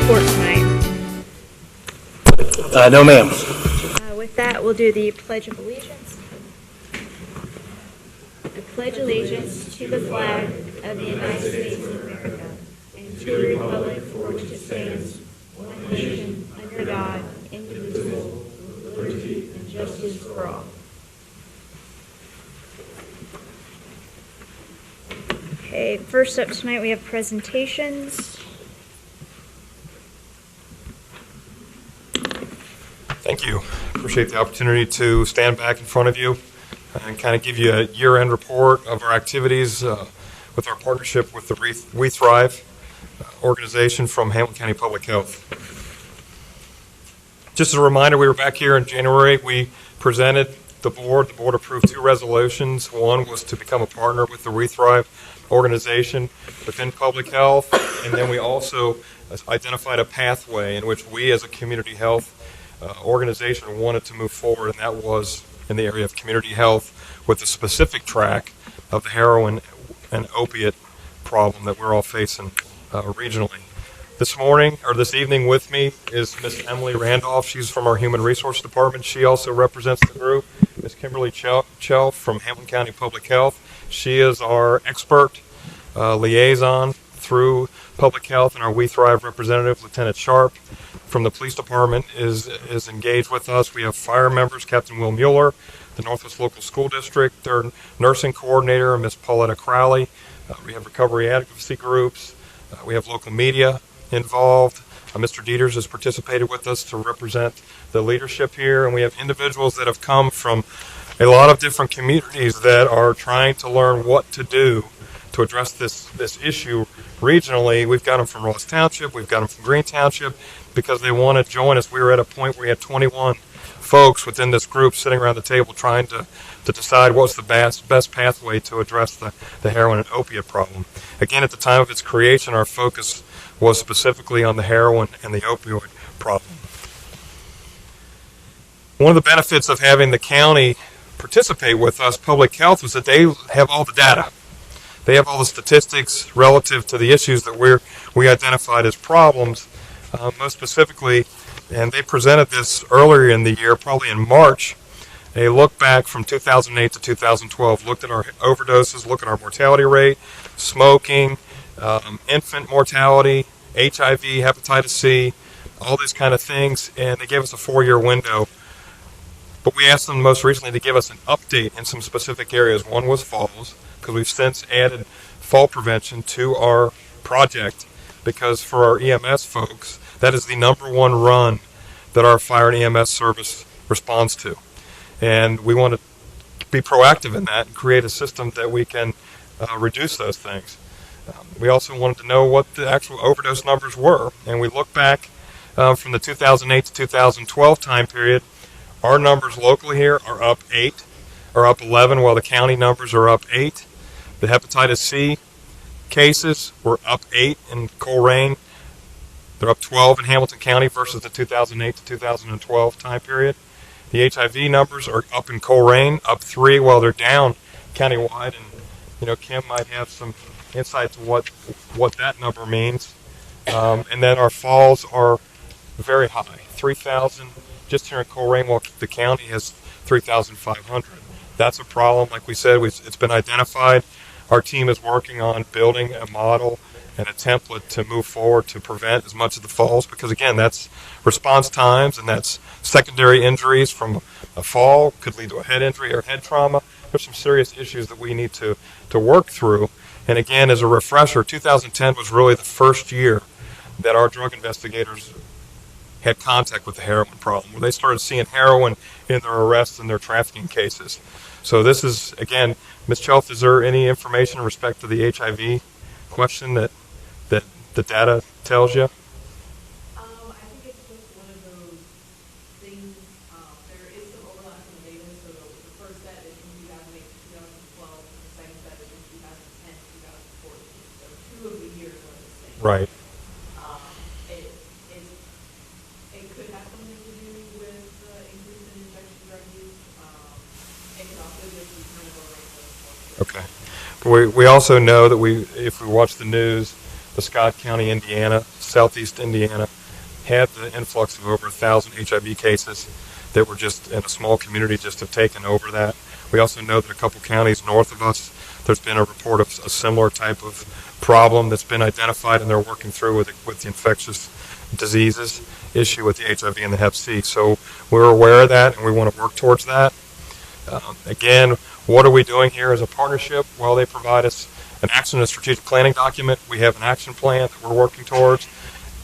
report tonight? No, ma'am. With that, we'll do the Pledge of Allegiance. I pledge allegiance to the flag of the United States of America and to the republic for which it stands, one nation, under God, indivisible, with liberty and justice for all. Okay, first up tonight we have presentations. Thank you. Appreciate the opportunity to stand back in front of you and kind of give you a year-end report of our activities with our partnership with the We Thrive organization from Hamilton County Public Health. Just as a reminder, we were back here in January. We presented the board. The board approved 2 resolutions. One was to become a partner with the We Thrive organization within public health, and then we also identified a pathway in which we as a community health organization wanted to move forward, and that was in the area of community health with a specific track of the heroin and opiate problem that we're all facing regionally. This evening with me is Ms. Emily Randolph. She's from our Human Resource Department. She also represents the group. Ms. Kimberly Chelf from Hamilton County Public Health. She is our expert liaison through public health, and our We Thrive representative, Lieutenant Sharp, from the police department is engaged with us. We have fire members, Captain Will Mueller, the Northwest Local School District, their nursing coordinator, Ms. Pauletta Crowley. We have recovery advocacy groups. We have local media involved. Mr. Dieters has participated with us to represent the leadership here, and we have individuals that have come from a lot of different communities that are trying to learn what to do to address this issue regionally. We've got them from Ross Township, we've got them from Green Township, because they want to join us. We were at a point where we had 21 folks within this group sitting around the table trying to decide what's the best pathway to address the heroin and opiate problem. Again, at the time of its creation, our focus was specifically on the heroin and the opioid problem. One of the benefits of having the county participate with us, public health, was that they have all the data. They have all the statistics relative to the issues that we identified as problems, most specifically, and they presented this earlier in the year, probably in March, a look back from 2008 to 2012, looked at our overdoses, looked at our mortality rate, smoking, infant mortality, HIV, hepatitis C, all these kind of things, and they gave us a 4-year window. But we asked them most recently to give us an update in some specific areas. One was falls, because we've since added fall prevention to our project, because for our EMS folks, that is the #1 run that our fire and EMS service responds to. And we want to be proactive in that and create a system that we can reduce those things. We also wanted to know what the actual overdose numbers were. And we look back from the 2008 to 2012 time period. Our numbers locally here are up 11, while the county numbers are up 8. The hepatitis C cases were up 8 in Colerain. They're up 12 in Hamilton County versus the 2008 to 2012 time period. The HIV numbers are up in Colerain, up 3, while they're down countywide. And Kim might have some insight to what that number means. And then our falls are very high, 3,000 just here in Colerain, while the county has 3,500. That's a problem. Like we said, it's been identified. Our team is working on building a model and a template to move forward to prevent as much of the falls, because again, that's response times and that's secondary injuries from a fall, could lead to a head injury or head trauma. There's some serious issues that we need to work through. And again, as a refresher, 2010 was really the first year that our drug investigators had contact with the heroin problem, where they started seeing heroin in their arrests and their trafficking cases. So this is, again, Ms. Chelf, is there any information in respect to the HIV question that the data tells you? I think it's just one of those things. There is some overlap in the data. So the first set is from 2008 to 2012. The second set is from 2010 to 2014. So 2 of the years are the same. Right. It could have something to do with increase in injection drug use. It could also just be kind of a rate of. Okay. But we also know that if we watch the news, the Scott County, Indiana, southeast Indiana, had the influx of over 1,000 HIV cases that were just in a small community just have taken over that. We also know that a couple counties north of us, there's been a report of a similar type of problem that's been identified, and they're working through with the infectious diseases issue with the HIV and the Hep C. So we're aware of that, and we want to work towards that. Again, what are we doing here as a partnership? Well, they provide us an action and strategic planning document. We have an action plan that we're working towards.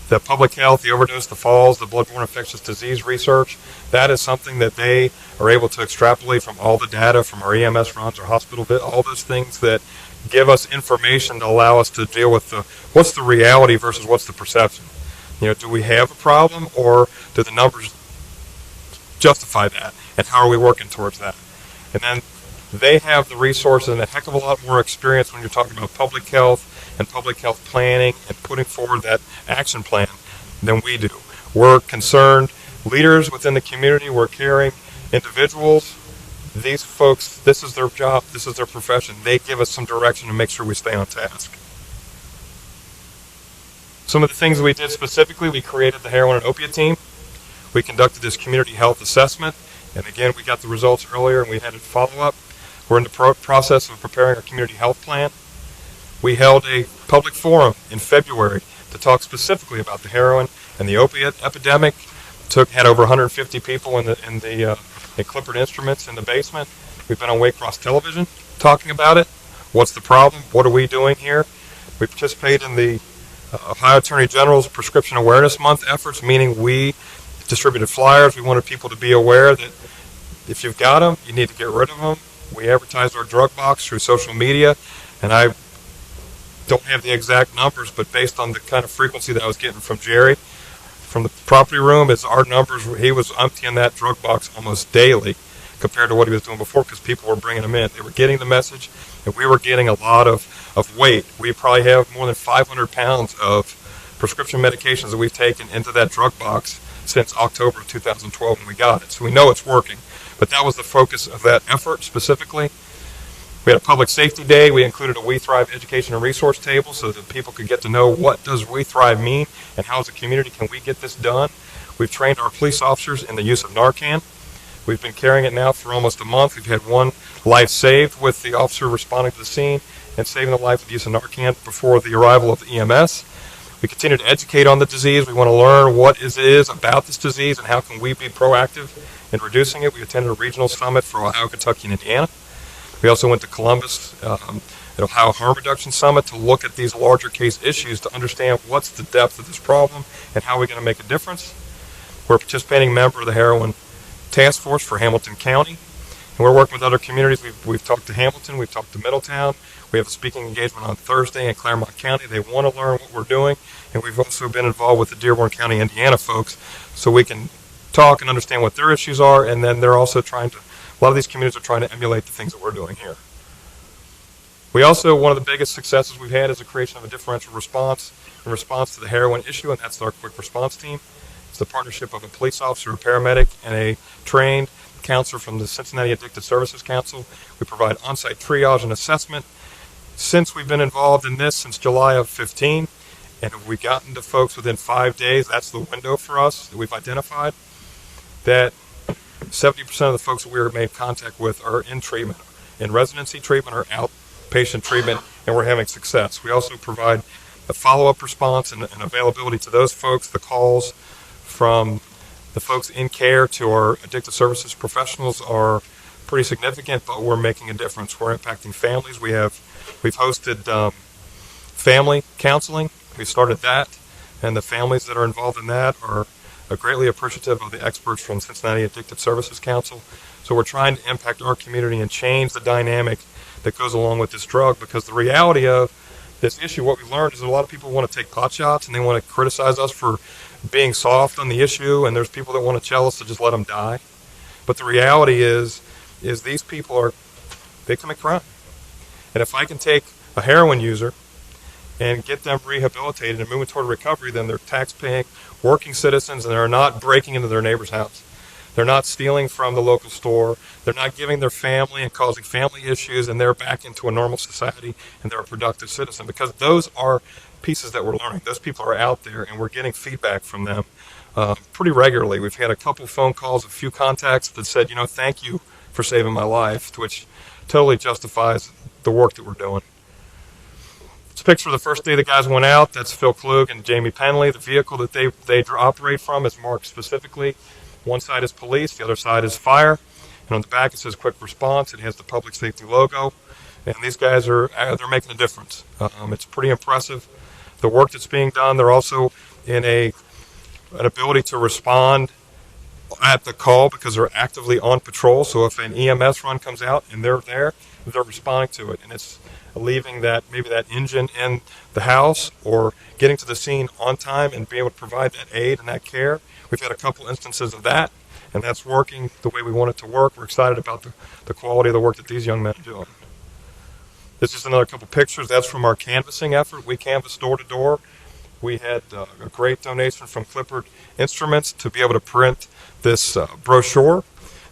The public health, the overdose, the falls, the bloodborne infectious disease research, that is something that they are able to extrapolate from all the data from our EMS runs, our hospital, all those things that give us information to allow us to deal with what's the reality versus what's the perception. Do we have a problem, or do the numbers justify that, and how are we working towards that? And then they have the resources and a heck of a lot more experience when you're talking about public health and public health planning and putting forward that action plan than we do. We're concerned leaders within the community, we're caring individuals. These folks, this is their job, this is their profession. They give us some direction to make sure we stay on task. Some of the things we did specifically, we created the heroin and opiate team. We conducted this community health assessment, and again, we got the results earlier and we had a follow-up. We're in the process of preparing our community health plan. We held a public forum in February to talk specifically about the heroin and the opiate epidemic. Had over 150 people in Clippard Instruments in the basement. We've been on Waycross Television talking about it. What's the problem? What are we doing here? We participate in the Ohio Attorney General's Prescription Awareness Month efforts, meaning we distributed flyers. We wanted people to be aware that if you've got them, you need to get rid of them. We advertised our drug box through social media, and I don't have the exact numbers, but based on the kind of frequency that I was getting from Jerry, from the property room, it's our numbers. He was emptying that drug box almost daily compared to what he was doing before, because people were bringing them in. They were getting the message, and we were getting a lot of weight. We probably have more than 500 pounds of prescription medications that we've taken into that drug box since October of 2012 when we got it. So we know it's working. But that was the focus of that effort specifically. We had a public safety day. We included a We Thrive education and resource table so that people could get to know what does We Thrive mean and how as a community can we get this done. We've trained our police officers in the use of Narcan. We've been carrying it now for almost a month. We've had one life saved with the officer responding to the scene and saving the life with the use of Narcan before the arrival of the EMS. We continue to educate on the disease. We want to learn what it is about this disease and how can we be proactive in reducing it. We attended a regional summit for Ohio, Kentucky, and Indiana. We also went to Columbus, the Ohio Harm Reduction Summit, to look at these larger case issues to understand what's the depth of this problem and how we're going to make a difference. We're a participating member of the Heroin Task Force for Hamilton County, and we're working with other communities. We've talked to Hamilton, we've talked to Middletown. We have a speaking engagement on Thursday in Claremont County. They want to learn what we're doing, and we've also been involved with the Dearborn County, Indiana folks, so we can talk and understand what their issues are, and then they're also trying to, a lot of these communities are trying to emulate the things that we're doing here. We also, one of the biggest successes we've had is the creation of a differential response in response to the heroin issue, and that's our quick response team. It's the partnership of a police officer, a paramedic, and a trained counselor from the Cincinnati Addicted Services Council. We provide on-site triage and assessment. Since we've been involved in this, since July of 15, and have we gotten to folks within 5 days, that's the window for us that we've identified, that 70% of the folks that we were made contact with are in treatment, in residency treatment or outpatient treatment, and we're having success. We also provide a follow-up response and availability to those folks. The calls from the folks in care to our addictive services professionals are pretty significant, but we're making a difference. We're impacting families. We've hosted family counseling. We started that, and the families that are involved in that are greatly appreciative of the experts from Cincinnati Addictive Services Council. So we're trying to impact our community and change the dynamic that goes along with this drug, because the reality of this issue, what we learned is that a lot of people want to take pot shots and they want to criticize us for being soft on the issue, and there's people that want to tell us to just let them die. But the reality is these people they commit crime. And if I can take a heroin user and get them rehabilitated and moving toward recovery, then they're tax-paying, working citizens, and they're not breaking into their neighbor's house. They're not stealing from the local store. They're not giving their family and causing family issues, and they're back into a normal society, and they're a productive citizen, because those are pieces that we're learning. Those people are out there, and we're getting feedback from them pretty regularly. We've had a couple phone calls, a few contacts that said, thank you for saving my life, which totally justifies the work that we're doing. This picture of the first day the guys went out. That's Phil Klug and Jamie Penley. The vehicle that they operate from is marked specifically. One side is police, the other side is fire. And on the back it says quick response. It has the public safety logo. And these guys they're making a difference. It's pretty impressive. The work that's being done, they're also in an ability to respond at the call because they're actively on patrol. So if an EMS run comes out and they're there, they're responding to it. And it's leaving maybe that engine in the house or getting to the scene on time and being able to provide that aid and that care. We've had a couple instances of that, and that's working the way we want it to work. We're excited about the quality of the work that these young men are doing. This is just another couple pictures. That's from our canvassing effort. We canvassed door to door. We had a great donation from Clippard Instruments to be able to print this brochure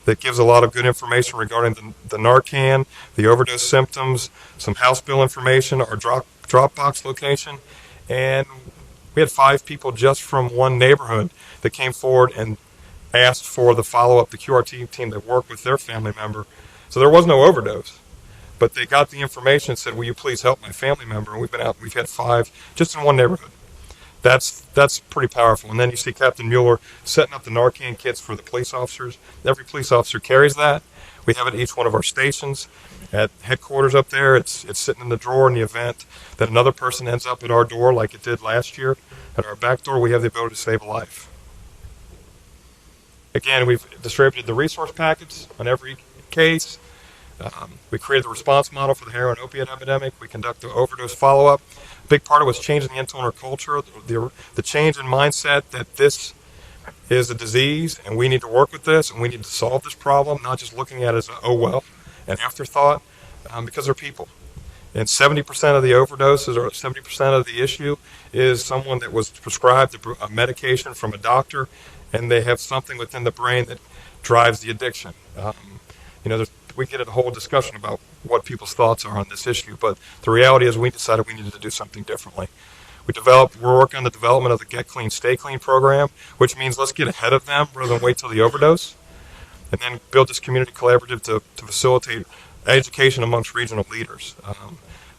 that gives a lot of good information regarding the Narcan, the overdose symptoms, some house bill information, our Dropbox location. And we had 5 people just from one neighborhood that came forward and asked for the follow-up, the QRT team that worked with their family member. So there was no overdose, but they got the information and said, will you please help my family member? And we've had 5 just in one neighborhood. That's pretty powerful. And then you see Captain Mueller setting up the Narcan kits for the police officers. Every police officer carries that. We have it at each one of our stations. At headquarters up there, it's sitting in the drawer in the event that another person ends up at our door like it did last year. At our back door, we have the ability to save a life. Again, we've distributed the resource packets on every case. We created the response model for the heroin opiate epidemic. We conduct the overdose follow-up. A big part of it was changing the internal culture, the change in mindset that this is a disease and we need to work with this and we need to solve this problem, not just looking at it as an afterthought, because they're people. And 70% of the overdoses or 70% of the issue is someone that was prescribed a medication from a doctor and they have something within the brain that drives the addiction. We get a whole discussion about what people's thoughts are on this issue, but the reality is we decided we needed to do something differently. We're working on the development of the Get Clean, Stay Clean program, which means let's get ahead of them rather than wait till the overdose, and then build this community collaborative to facilitate education amongst regional leaders.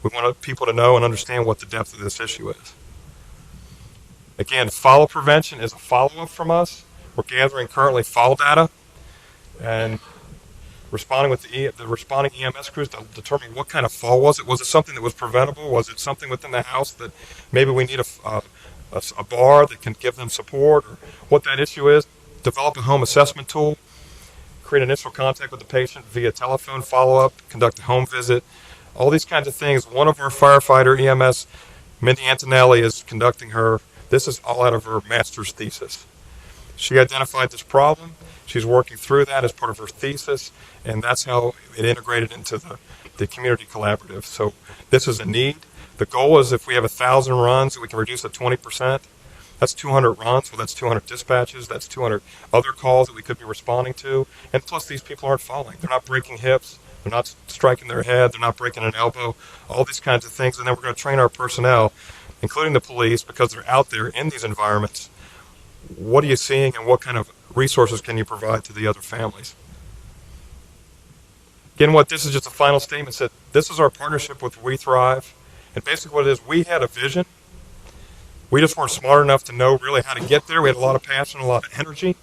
We want people to know and understand what the depth of this issue is. Again, follow prevention is a follow-up from us. We're gathering currently fall data and responding with the responding EMS crews to determine what kind of fall was it. Was it something that was preventable? Was it something within the house that maybe we need a bar that can give them support, or what that issue is? Develop a home assessment tool, create initial contact with the patient via telephone follow-up, conduct a home visit, all these kinds of things. One of our firefighter EMS, Mindy Antonelli, is conducting this is all out of her master's thesis. She identified this problem. She's working through that as part of her thesis, and that's how it integrated into the community collaborative. So this is a need. The goal is if we have 1,000 runs, we can reduce it 20%. That's 200 runs, well, that's 200 dispatches, that's 200 other calls that we could be responding to. And plus, these people aren't falling. They're not breaking hips. They're not striking their head. They're not breaking an elbow, all these kinds of things. And then we're going to train our personnel, including the police, because they're out there in these environments. What are you seeing, and what kind of resources can you provide to the other families? Again, this is just a final statement. Said this is our partnership with We Thrive. And basically what it is, we had a vision. We just weren't smart enough to know really how to get there. We had a lot of passion, a lot of energy.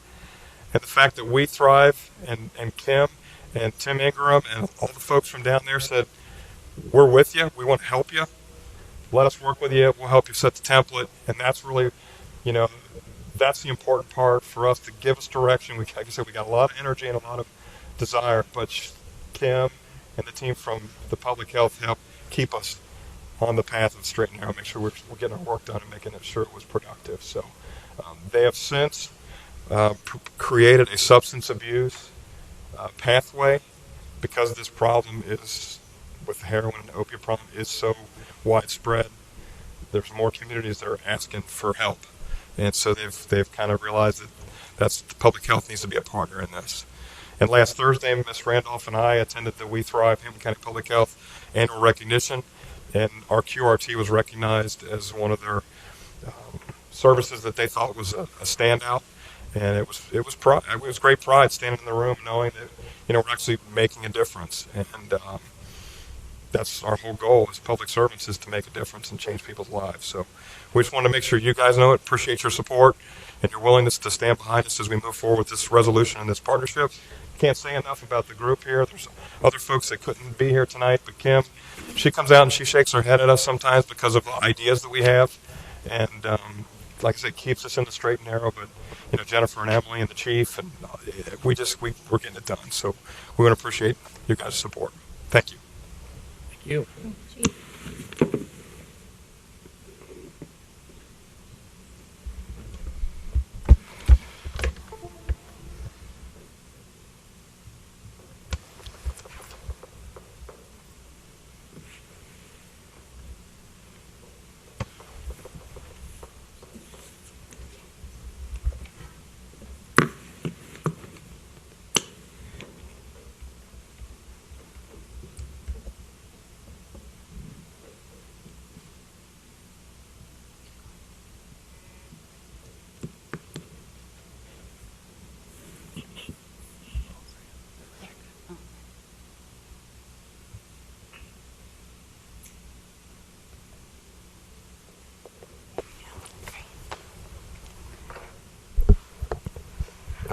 And the fact that We Thrive and Kim and Tim Ingram and all the folks from down there said, we're with you. We want to help you. Let us work with you. We'll help you set the template. And that's really, that's the important part for us, to give us direction. Like I said, we got a lot of energy and a lot of desire, but Kim and the team from the public health helped keep us on the path of straight and narrow, make sure we're getting our work done and making sure it was productive. So they have since created a substance abuse pathway, because this problem is, with the heroin and opiate problem, is so widespread. There's more communities that are asking for help. And so they've kind of realized that The public health needs to be a partner in this. And last Thursday, Ms. Randolph and I attended the We Thrive Hamilton County Public Health annual recognition, and our QRT was recognized as one of their services that they thought was a standout. And it was pride. It was great pride standing in the room knowing that we're actually making a difference. And that's our whole goal as public servants, is to make a difference and change people's lives. So we just want to make sure you guys know it, appreciate your support and your willingness to stand behind us as we move forward with this resolution and this partnership. Can't say enough about the group here. There's other folks that couldn't be here tonight, but Kim, she comes out and she shakes her head at us sometimes because of the ideas that we have. And like I said, keeps us in the straight and narrow. But Jennifer and Emily and the chief, and we're getting it done. So we want to appreciate you guys' support. Thank you. Thank you.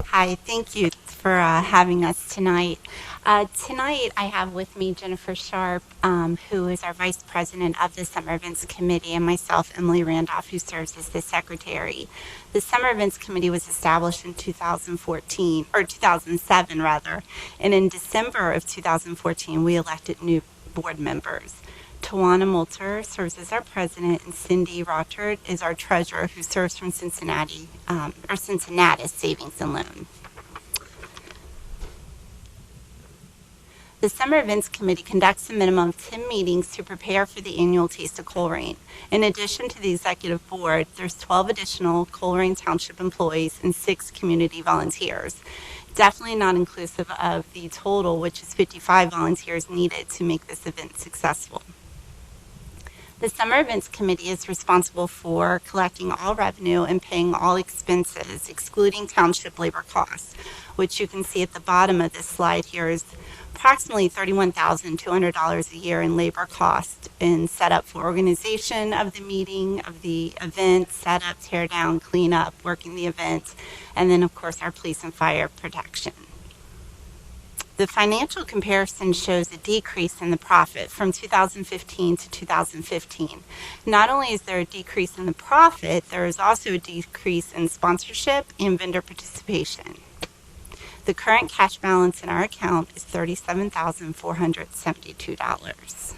Hi, thank you for having us tonight. Tonight I have with me Jennifer Sharp, who is our Vice President of the Summer Events Committee, and myself, Emily Randolph, who serves as the Secretary. The Summer Events Committee was established in 2007 rather, and in December of 2014 we elected new board members. Tawana Moulter serves as our president, and Cindy Rottert is our treasurer, who serves from Cincinnati Savings and Loan. The Summer Events Committee conducts a minimum of 10 meetings to prepare for the annual Taste of Colerain. In addition to the executive board, there's 12 additional Colerain Township employees and 6 community volunteers. Definitely not inclusive of the total, which is 55 volunteers needed to make this event successful. The Summer Events Committee is responsible for collecting all revenue and paying all expenses, excluding township labor costs, which you can see at the bottom of this slide here is approximately $31,200 a year in labor costs and set up for organization of the meeting, of the event, set up, tear down, clean up, working the event, and then of course our police and fire protection. The financial comparison shows a decrease in the profit from 2015 to 2015. Not only is there a decrease in the profit, there is also a decrease in sponsorship and vendor participation. The current cash balance in our account is $37,472.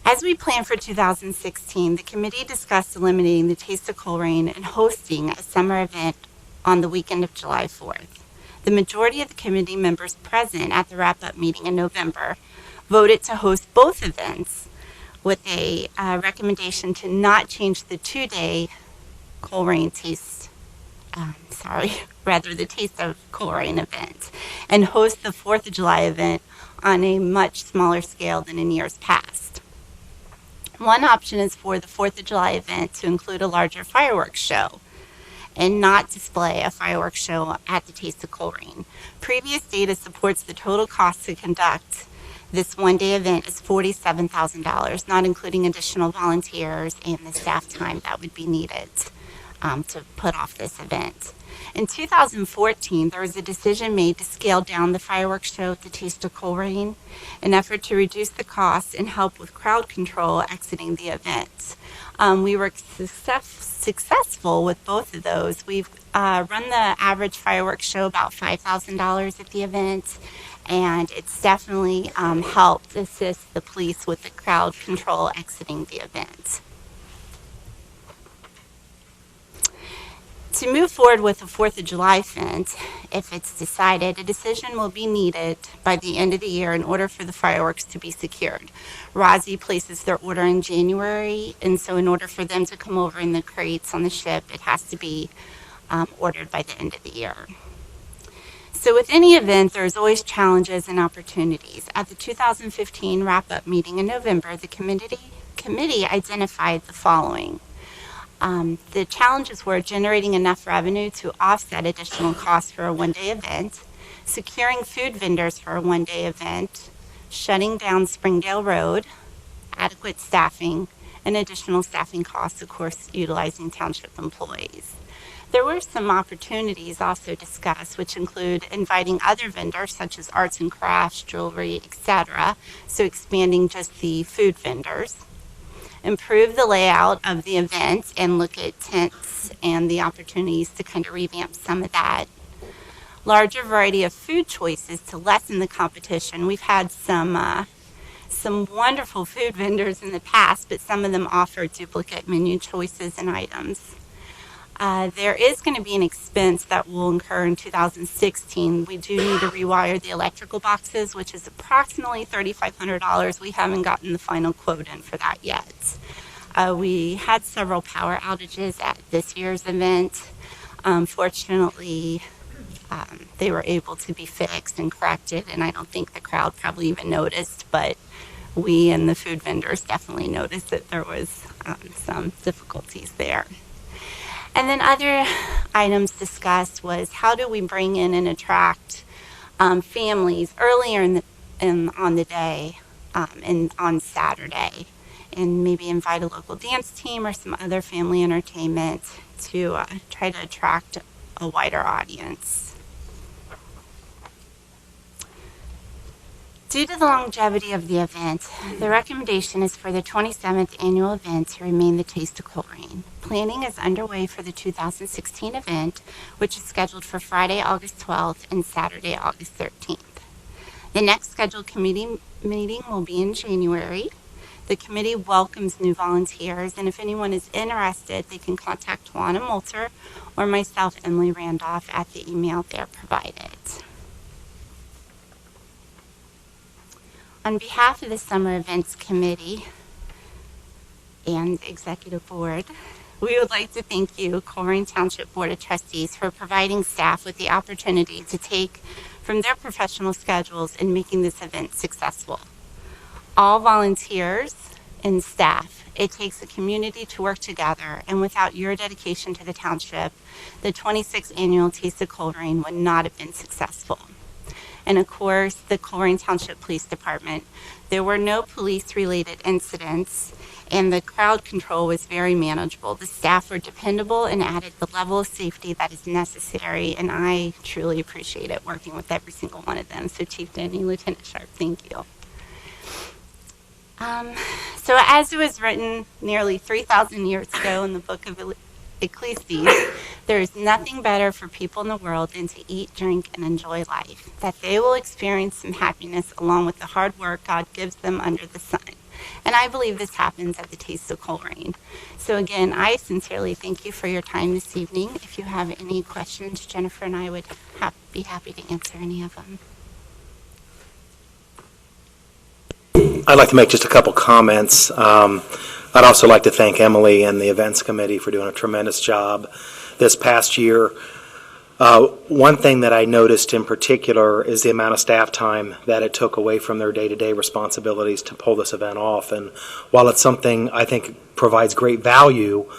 As we plan for 2016, the committee discussed eliminating the Taste of Colerain and hosting a summer event on the weekend of July 4th. The majority of the committee members present at the wrap-up meeting in November voted to host both events with a recommendation to not change the 2-day Colerain Taste, the Taste of Colerain event, and host the 4th of July event on a much smaller scale than in years past. One option is for the 4th of July event to include a larger fireworks show and not display a fireworks show at the Taste of Colerain. Previous data supports the total cost to conduct this one-day event is $47,000, not including additional volunteers and the staff time that would be needed to put off this event. In 2014, there was a decision made to scale down the fireworks show at the Taste of Colerain, an effort to reduce the costs and help with crowd control exiting the event. We were successful with both of those. We've run the average fireworks show about $5,000 at the event, and it's definitely helped assist the police with the crowd control exiting the event. To move forward with the 4th of July event, if it's decided, a decision will be needed by the end of the year in order for the fireworks to be secured. Rozzy places their order in January, and so in order for them to come over in the crates on the ship, it has to be ordered by the end of the year. So with any event, there's always challenges and opportunities. At the 2015 wrap-up meeting in November, the committee identified the following. The challenges were generating enough revenue to offset additional costs for a one-day event, securing food vendors for a one-day event, shutting down Springdale Road, adequate staffing, and additional staffing costs, of course, utilizing township employees. There were some opportunities also discussed, which include inviting other vendors such as arts and crafts, jewelry, etc., so expanding just the food vendors. Improve the layout of the event and look at tents and the opportunities to kind of revamp some of that. Larger variety of food choices to lessen the competition. We've had some wonderful food vendors in the past, but some of them offer duplicate menu choices and items. There is going to be an expense that will incur in 2016. We do need to rewire the electrical boxes, which is approximately $3,500. We haven't gotten the final quote in for that yet. We had several power outages at this year's event. Fortunately, they were able to be fixed and corrected, and I don't think the crowd probably even noticed, but we and the food vendors definitely noticed that there was some difficulties there. And then other items discussed was how do we bring in and attract families earlier on the day and on Saturday, and maybe invite a local dance team or some other family entertainment to try to attract a wider audience. Due to the longevity of the event, the recommendation is for the 27th annual event to remain the Taste of Colerain. Planning is underway for the 2016 event, which is scheduled for Friday, August 12th and Saturday, August 13th. The next scheduled committee meeting will be in January. The committee welcomes new volunteers, and if anyone is interested, they can contact Tawana Moulter or myself, Emily Randolph, at the email there provided. On behalf of the Summer Events Committee and Executive Board, we would like to thank you, Colerain Township Board of Trustees, for providing staff with the opportunity to take from their professional schedules in making this event successful. All volunteers and staff, it takes a community to work together, and without your dedication to the township, the 26th annual Taste of Colerain would not have been successful. And of course, the Colerain Township Police Department. There were no police-related incidents, and the crowd control was very manageable. The staff were dependable and added the level of safety that is necessary, and I truly appreciate it working with every single one of them. So Chief Denny, Lieutenant Sharp, thank you. So as it was written nearly 3,000 years ago in the book of Ecclesiastes, there is nothing better for people in the world than to eat, drink, and enjoy life, that they will experience some happiness along with the hard work God gives them under the sun. And I believe this happens at the Taste of Colerain. So again, I sincerely thank you for your time this evening. If you have any questions, Jennifer and I would be happy to answer any of them. I'd like to make just a couple comments. I'd also like to thank Emily and the events committee for doing a tremendous job this past year. One thing that I noticed in particular is the amount of staff time that it took away from their day-to-day responsibilities to pull this event off. And while it's something I think provides great value,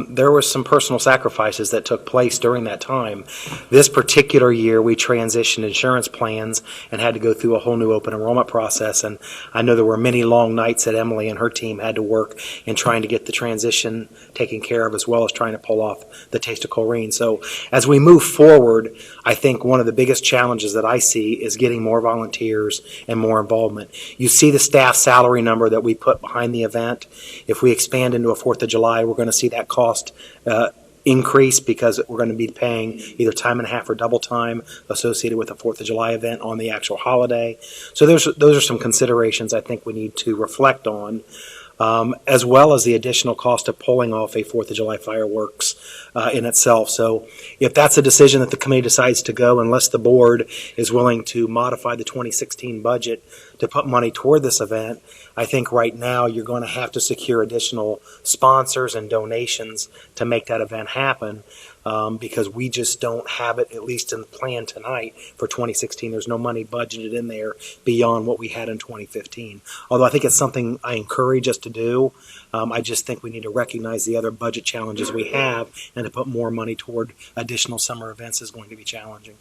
there were some personal sacrifices that took place during that time. This particular year, we transitioned insurance plans and had to go through a whole new open enrollment process. And I know there were many long nights that Emily and her team had to work in trying to get the transition taken care of, as well as trying to pull off the Taste of Colerain. So as we move forward, I think one of the biggest challenges that I see is getting more volunteers and more involvement. You see the staff salary number that we put behind the event. If we expand into a 4th of July, we're going to see that cost increase, because we're going to be paying either time and a half or double time associated with the 4th of July event on the actual holiday. So those are some considerations I think we need to reflect on. as well as the additional cost of pulling off a 4th of July fireworks in itself. So if that's a decision that the committee decides to go, unless the board is willing to modify the 2016 budget to put money toward this event, I think right now you're going to have to secure additional sponsors and donations to make that event happen. Because we just don't have it, at least in the plan tonight for 2016. There's no money budgeted in there beyond what we had in 2015. Although I think it's something I encourage us to do. I just think we need to recognize the other budget challenges we have, and to put more money toward additional summer events is going to be challenging.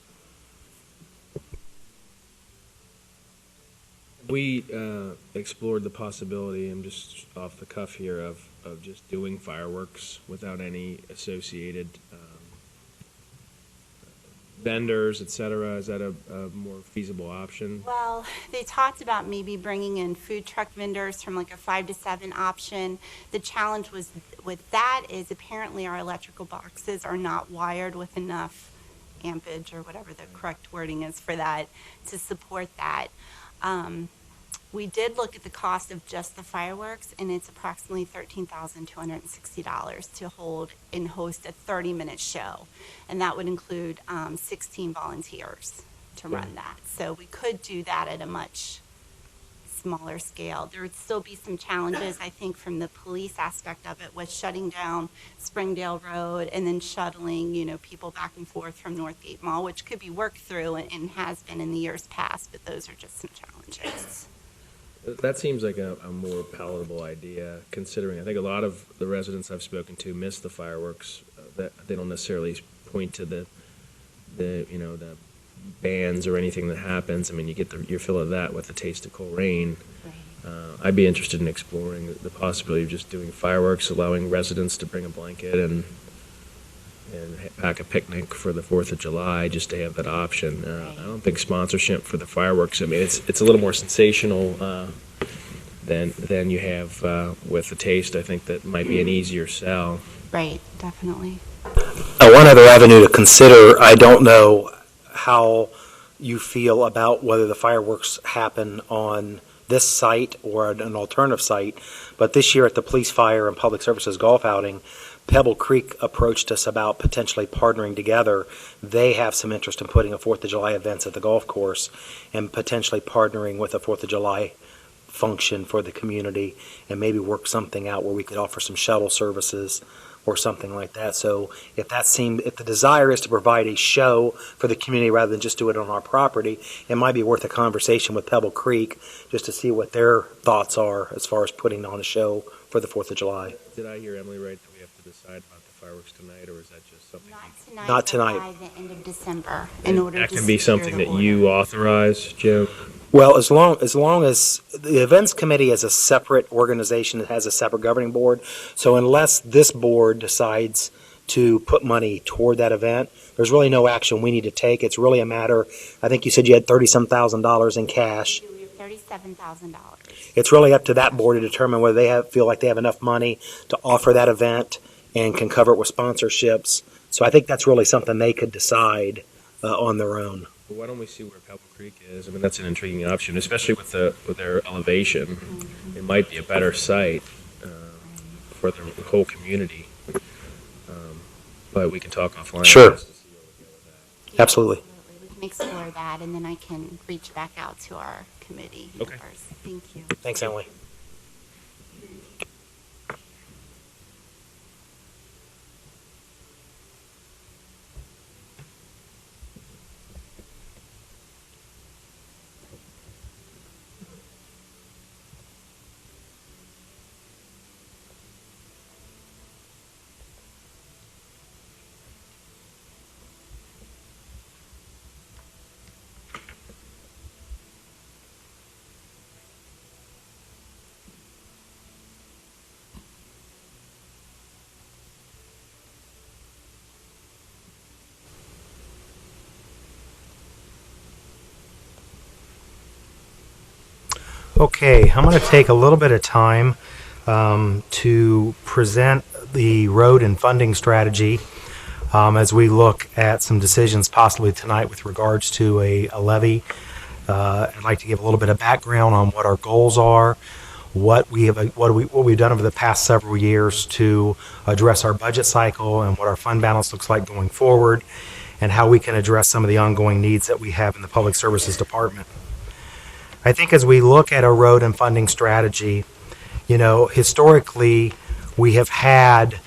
We explored the possibility, I'm just off the cuff here, of just doing fireworks without any associated vendors, et cetera. Is that a more feasible option? Well, they talked about maybe bringing in food truck vendors from like a 5 to 7 option. The challenge was with that is apparently our electrical boxes are not wired with enough ampage, or whatever the correct wording is for that, to support that. We did look at the cost of just the fireworks, and it's approximately $13,260 to hold and host a 30-minute show. And that would include 16 volunteers to run that. So we could do that at a much smaller scale. There would still be some challenges, I think, from the police aspect of it, with shutting down Springdale Road and then shuttling, people back and forth from Northgate Mall, which could be worked through and has been in the years past, but those are just some challenges. That seems like a more palatable idea, considering I think a lot of the residents I've spoken to miss the fireworks. That they don't necessarily point to the bands or anything that happens. I mean, you get your fill of that with the Taste of Colerain. Right. I'd be interested in exploring the possibility of just doing fireworks, allowing residents to bring a blanket and pack a picnic for the 4th of July, just to have that option. I don't think sponsorship for the fireworks, I mean, it's a little more sensational than you have with the Taste. I think that might be an easier sell. Right, definitely. One other avenue to consider, I don't know how you feel about whether the fireworks happen on this site or an alternative site, but this year at the Police, Fire, and Public Services Golf Outing, Pebble Creek approached us about potentially partnering together. They have some interest in putting a 4th of July events at the golf course and potentially partnering with a 4th of July function for the community, and maybe work something out where we could offer some shuttle services or something like that. So if the desire is to provide a show for the community rather than just do it on our property, it might be worth a conversation with Pebble Creek just to see what their thoughts are as far as putting on a show for the 4th of July. Did I hear Emily right that we have to decide about the fireworks tonight, or is that just something? Not tonight. Not tonight. By the end of December, in order That to can be secure something the that you order. authorize, Jim? Well, as long as the events committee is a separate organization that has a separate governing board, so unless this board decides to put money toward that event, there's really no action we need to take. It's really a matter, I think you said you had $30-some thousand in cash. We have $37,000. It's really up to that board to determine whether they feel like they have enough money to offer that event and can cover it with sponsorships. So I think that's really something they could decide on their own. Well, why don't we see where Pebble Creek is? I mean, that's an intriguing option, especially with their elevation. Mm-hmm. It might be a better site for the whole community. But we can talk offline. Sure. To see where we go with that. Absolutely. We can explore that, and then I can reach back out to our committee Okay. members. Thank you. Thanks, Emily. Okay, I'm going to take a little bit of time to present the road and funding strategy as we look at some decisions possibly tonight with regards to a levy. I'd like to give a little bit of background on what our goals are, what we've done over the past several years to address our budget cycle and what our fund balance looks like going forward, and how we can address some of the ongoing needs that we have in the Public Services Department. I think as we look at a road and funding strategy, historically, we have had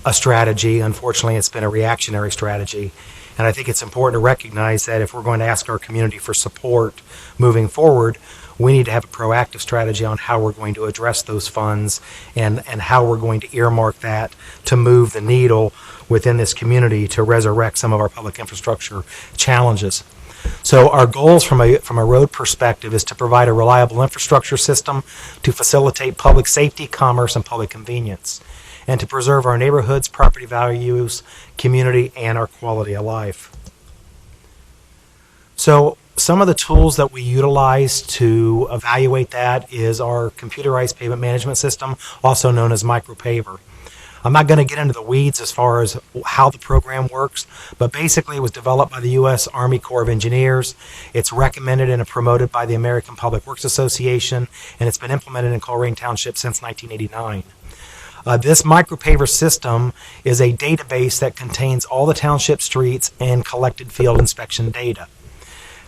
a strategy. Unfortunately, it's been a reactionary strategy. And I think it's important to recognize that if we're going to ask our community for support moving forward, we need to have a proactive strategy on how we're going to address those funds and how we're going to earmark that to move the needle within this community to resurrect some of our public infrastructure challenges. So our goals from a road perspective is to provide a reliable infrastructure system to facilitate public safety, commerce, and public convenience, and to preserve our neighborhoods, property values, community, and our quality of life. So some of the tools that we utilize to evaluate that is our computerized pavement management system, also known as micropaver. I'm not going to get into the weeds as far as how the program works, but basically it was developed by the U.S. Army Corps of Engineers. It's recommended and promoted by the American Public Works Association, and it's been implemented in Colerain Township since 1989. This micropaver system is a database that contains all the township streets and collected field inspection data.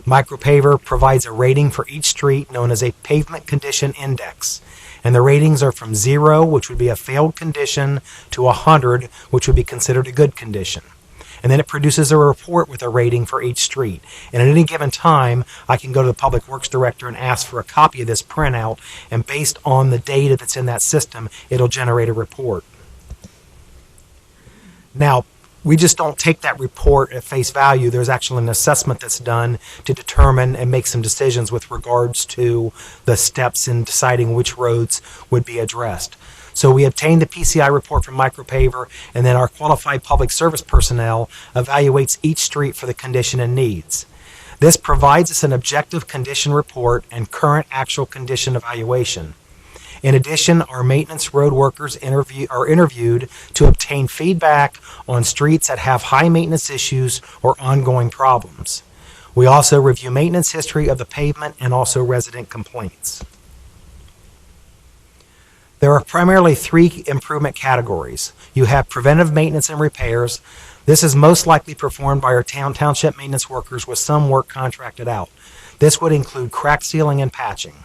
Micropaver provides a rating for each street known as a pavement condition index. And the ratings are from 0, which would be a failed condition, to 100, which would be considered a good condition. And then it produces a report with a rating for each street. And at any given time, I can go to the Public Works Director and ask for a copy of this printout, and based on the data that's in that system, it'll generate a report. Now, we just don't take that report at face value. There's actually an assessment that's done to determine and make some decisions with regards to the steps in deciding which roads would be addressed. So we obtain the PCI report from micropaver, and then our qualified public service personnel evaluates each street for the condition and needs. This provides us an objective condition report and current actual condition evaluation. In addition, our maintenance road workers are interviewed to obtain feedback on streets that have high maintenance issues or ongoing problems. We also review maintenance history of the pavement and also resident complaints. There are primarily 3 improvement categories. You have preventive maintenance and repairs. This is most likely performed by our township maintenance workers with some work contracted out. This would include crack sealing and patching.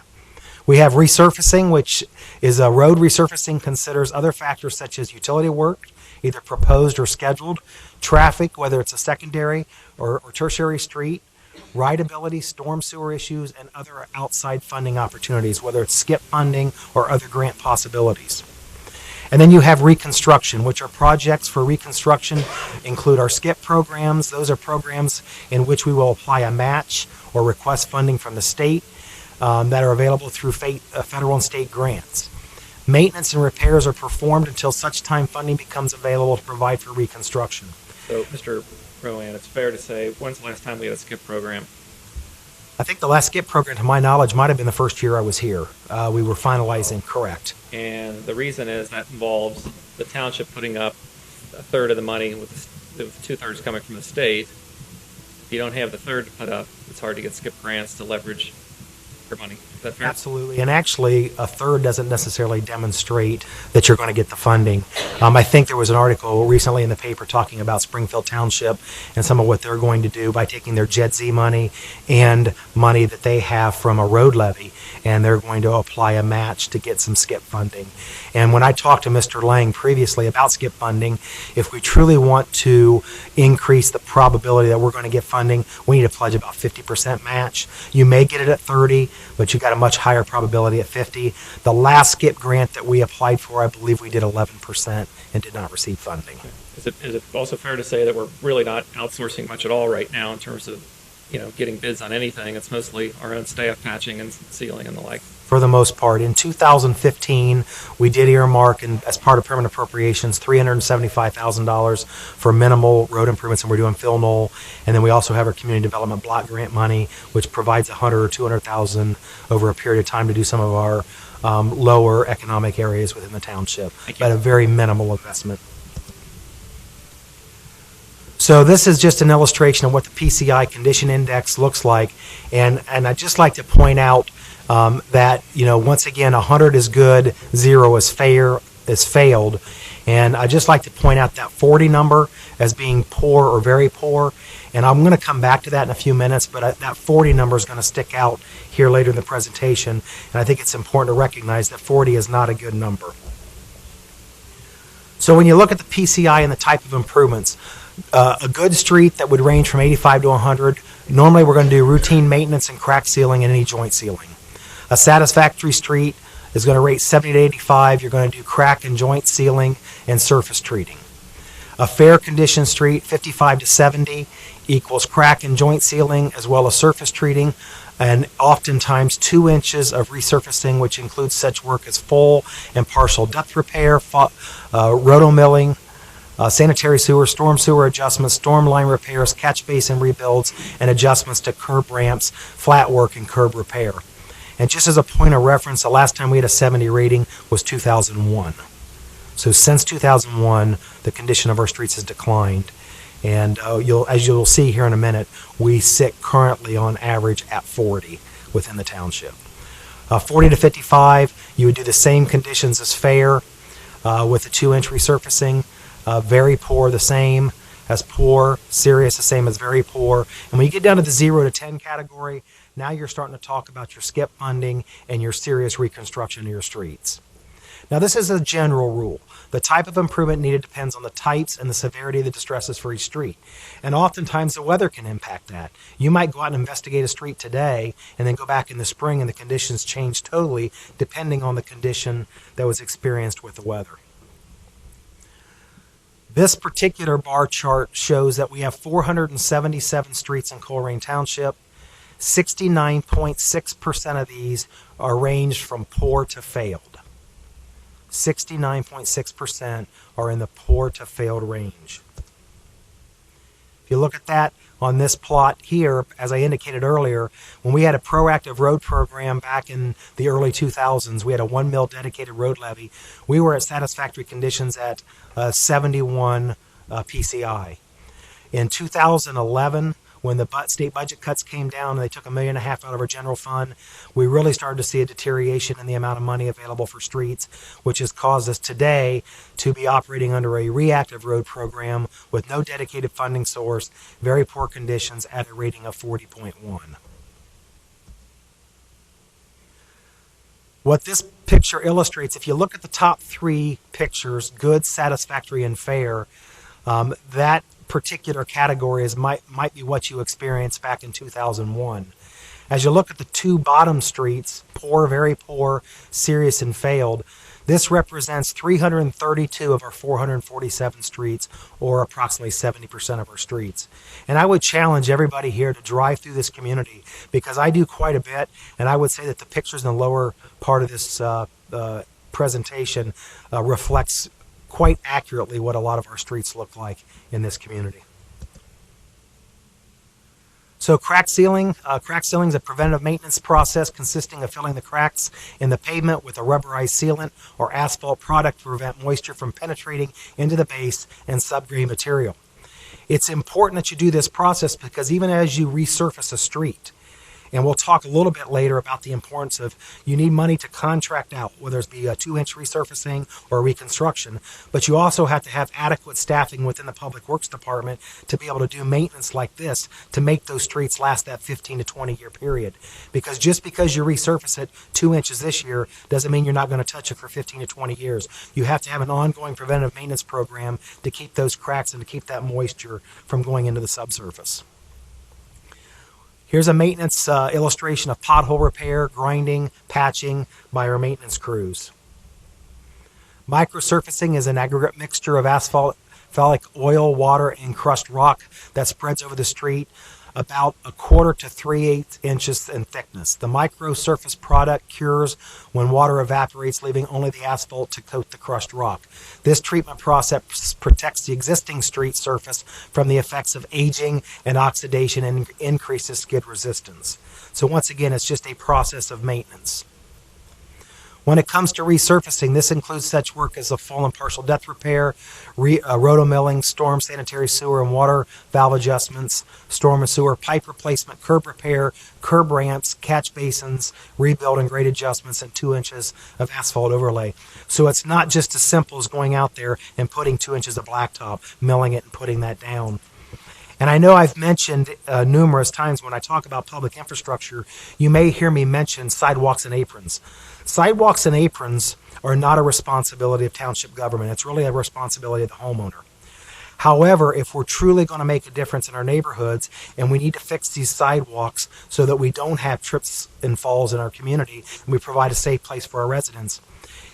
We have resurfacing, which is a road resurfacing considers other factors such as utility work, either proposed or scheduled, traffic, whether it's a secondary or tertiary street, rideability, storm sewer issues, and other outside funding opportunities, whether it's skip funding or other grant possibilities. And then you have reconstruction, which are projects for reconstruction include our skip programs. Those are programs in which we will apply a match or request funding from the state that are available through federal and state grants. Maintenance and repairs are performed until such time funding becomes available to provide for reconstruction. So, Mr. Rowan, it's fair to say, when's the last time we had a skip program? I think the last skip program, to my knowledge, might have been the first year I was here. We were finalizing, correct. And the reason is that involves the township putting up a third of the money with 2/3 coming from the state. If you don't have the third to put up, it's hard to get skip grants to leverage your money. Is that fair? Absolutely. And actually, a third doesn't necessarily demonstrate that you're going to get the funding. I think there was an article recently in the paper talking about Springfield Township and some of what they're going to do by taking their Jet Z money and money that they have from a road levy, and they're going to apply a match to get some skip funding. And when I talked to Mr. Lang previously about skip funding, if we truly want to increase the probability that we're going to get funding, we need to pledge about 50% match. You may get it at 30, but you got a much higher probability at 50. The last skip grant that we applied for, I believe we did 11% and did not receive funding. Is it also fair to say that we're really not outsourcing much at all right now in terms of, getting bids on anything? It's mostly our own staff patching and sealing and the like. For the most part. In 2015, we did earmark, as part of permanent appropriations, $375,000 for minimal road improvements, and we're doing Phil Knoll. And then we also have our community development block grant money, which provides $100,000 or $200,000 over a period of time to do some of our lower economic areas within the township, but a very minimal investment. So this is just an illustration of what the PCI condition index looks like, and I'd just like to point out that, once again, 100 is good, 0 is failed, and I'd just like to point out that 40 number as being poor or very poor, and I'm going to come back to that in a few minutes, but that 40 number is going to stick out here later in the presentation, and I think it's important to recognize that 40 is not a good number. So when you look at the PCI and the type of improvements, a good street that would range from 85 to 100, normally we're going to do routine maintenance and crack sealing and any joint sealing. A satisfactory street is going to rate 70 to 85. You're going to do crack and joint sealing and surface treating. A fair condition street, 55 to 70, equals crack and joint sealing as well as surface treating, and oftentimes 2 inches of resurfacing, which includes such work as full and partial depth repair, rotomilling, sanitary sewer, storm sewer adjustments, storm line repairs, catch basin rebuilds, and adjustments to curb ramps, flat work, and curb repair. And just as a point of reference, the last time we had a 70 rating was 2001. So since 2001, the condition of our streets has declined. And as you'll see here in a minute, we sit currently on average at 40 within the township. 40 to 55, you would do the same conditions as fair with the 2-inch resurfacing. Very poor, the same as poor. Serious, the same as very poor. And when you get down to the 0 to 10 category, now you're starting to talk about your skip funding and your serious reconstruction of your streets. Now, this is a general rule. The type of improvement needed depends on the types and the severity of the distresses for each street. And oftentimes the weather can impact that. You might go out and investigate a street today and then go back in the spring and the conditions change totally depending on the condition that was experienced with the weather. This particular bar chart shows that we have 477 streets in Colerain Township. 69.6% of these are ranged from poor to failed. 69.6% are in the poor to failed range. If you look at that on this plot here, as I indicated earlier, when we had a proactive road program back in the early 2000s, we had a 1 mil dedicated road levy. We were at satisfactory conditions at 71 PCI. In 2011, when the state budget cuts came down and they took $1.5 million out of our general fund, we really started to see a deterioration in the amount of money available for streets, which has caused us today to be operating under a reactive road program with no dedicated funding source, very poor conditions at a rating of 40.1. What this picture illustrates, if you look at the top 3 pictures, good, satisfactory, and fair, that particular category might be what you experienced back in 2001. As you look at the 2 bottom streets, poor, very poor, serious, and failed, this represents 332 of our 447 streets, or approximately 70% of our streets. And I would challenge everybody here to drive through this community, because I do quite a bit, and I would say that the pictures in the lower part of this presentation reflects quite accurately what a lot of our streets look like in this community. So crack sealing. Crack sealing is a preventative maintenance process consisting of filling the cracks in the pavement with a rubberized sealant or asphalt product to prevent moisture from penetrating into the base and subgrade material. It's important that you do this process because even as you resurface a street, and we'll talk a little bit later about the importance of you need money to contract out, whether it be a 2-inch resurfacing or reconstruction, but you also have to have adequate staffing within the Public Works Department to be able to do maintenance like this to make those streets last that 15 to 20 year period. Because just because you resurface it 2 inches this year doesn't mean you're not going to touch it for 15 to 20 years. You have to have an ongoing preventative maintenance program to keep those cracks and to keep that moisture from going into the subsurface. Here's a maintenance illustration of pothole repair, grinding, patching by our maintenance crews. Microsurfacing is an aggregate mixture of asphalic oil, water, and crushed rock that spreads over the street about 1/4 to 3/8 inches in thickness. The microsurface product cures when water evaporates, leaving only the asphalt to coat the crushed rock. This treatment process protects the existing street surface from the effects of aging and oxidation and increases skid resistance. So once again, it's just a process of maintenance. When it comes to resurfacing, this includes such work as the full and partial depth repair, rotomilling, storm sanitary sewer and water valve adjustments, storm and sewer pipe replacement, curb repair, curb ramps, catch basins, rebuild and grade adjustments, and 2 inches of asphalt overlay. So it's not just as simple as going out there and putting 2 inches of blacktop, milling it and putting that down. And I know I've mentioned numerous times when I talk about public infrastructure, you may hear me mention sidewalks and aprons. Sidewalks and aprons are not a responsibility of township government. It's really a responsibility of the homeowner. However, if we're truly going to make a difference in our neighborhoods and we need to fix these sidewalks so that we don't have trips and falls in our community and we provide a safe place for our residents,